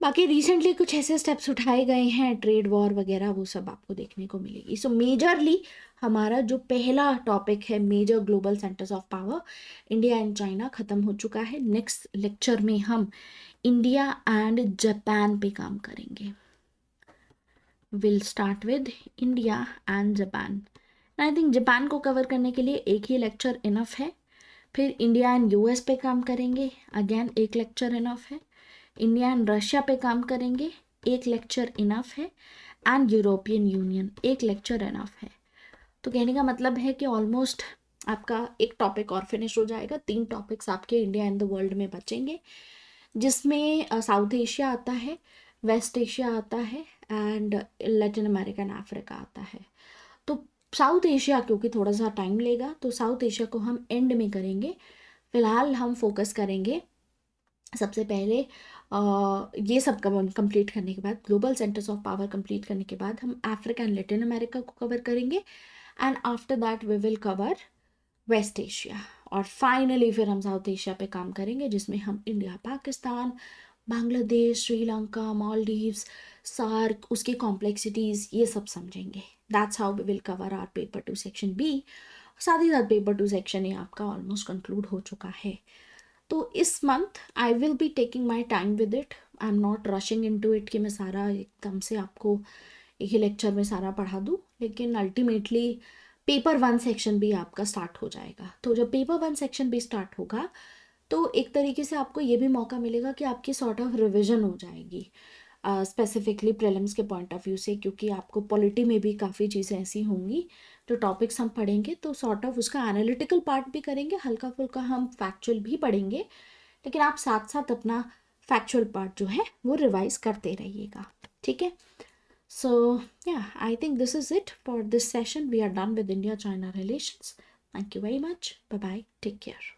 बाकी रिसेंटली कुछ ऐसे स्टेप्स उठाए गए हैं, ट्रेड वॉर वगैरह, वो सब आपको देखने को मिलेगी। सो मेजरली हमारा जो पहला टॉपिक है major global centres of power, India and China, ख़त्म हो चुका है। नेक्स्ट लेक्चर में हम इंडिया एंड जापान पे काम करेंगे। Will start with India and Japan. I think Japan को कवर करने के लिए एक ही लेक्चर इनफ है। फिर इंडिया एंड US पे काम करेंगे, अगेन एक लेक्चर इनफ है। इंडिया एंड रशिया पे काम करेंगे, एक लेक्चर इनफ है। एंड यूरोपियन यूनियन, एक लेक्चर इनफ है। तो कहने का मतलब है कि ऑलमोस्ट आपका एक टॉपिक और फिनिश हो जाएगा। 3 टॉपिक्स आपके इंडिया एंड द वर्ल्ड में बचेंगे, जिसमें साउथ एशिया आता है, वेस्ट एशिया आता है and Latin America and Africa आता है। तो साउथ एशिया क्योंकि थोड़ा सा टाइम लेगा तो साउथ एशिया को हम एंड में करेंगे। फिलहाल हम फोकस करेंगे सबसे पहले ये सब कंप्लीट करने के बाद, global centres of power complete करने के बाद हम अफ्रीका एंड लैटिन अमेरिका को कवर करेंगे। And after that we will cover West Asia. और फाइनली फिर हम साउथ एशिया पे काम करेंगे, जिसमें हम इंडिया, पाकिस्तान, बांग्लादेश, श्रीलंका, मालदीव्स, सार्क, उसकी कॉम्प्लेक्सिटीज़, ये सब समझेंगे। That's how we will cover our paper 2 section B। साथ ही साथ पेपर 2 सेक्शन ये आपका ऑलमोस्ट कंक्लूड हो चुका है। तो इस month I will be taking my time with it, I am not rushing into it कि मैं सारा एकदम से आपको एक ही लेक्चर में सारा पढ़ा दूँ, लेकिन अल्टीमेटली पेपर 1 सेक्शन भी आपका स्टार्ट हो जाएगा। तो जब पेपर 1 सेक्शन भी स्टार्ट होगा तो एक तरीके से आपको ये भी मौका मिलेगा कि आपकी सॉर्ट ऑफ रिविजन हो जाएगी। स्पेसिफिकली प्रीलिम्स के पॉइंट ऑफ व्यू से, क्योंकि आपको पॉलिटी में भी काफ़ी चीज़ें ऐसी होंगी जो टॉपिक्स हम पढ़ेंगे तो सॉर्ट ऑफ उसका एनालिटिकल पार्ट भी करेंगे, हल्का फुल्का हम फैक्चुअल भी पढ़ेंगे, लेकिन आप साथ साथ अपना फैक्चुअल पार्ट जो है वो रिवाइज करते रहिएगा, ठीक है। So, yeah, I think this is it for this session. We are done with India-China relations. Thank you very much. Bye-bye. Take care.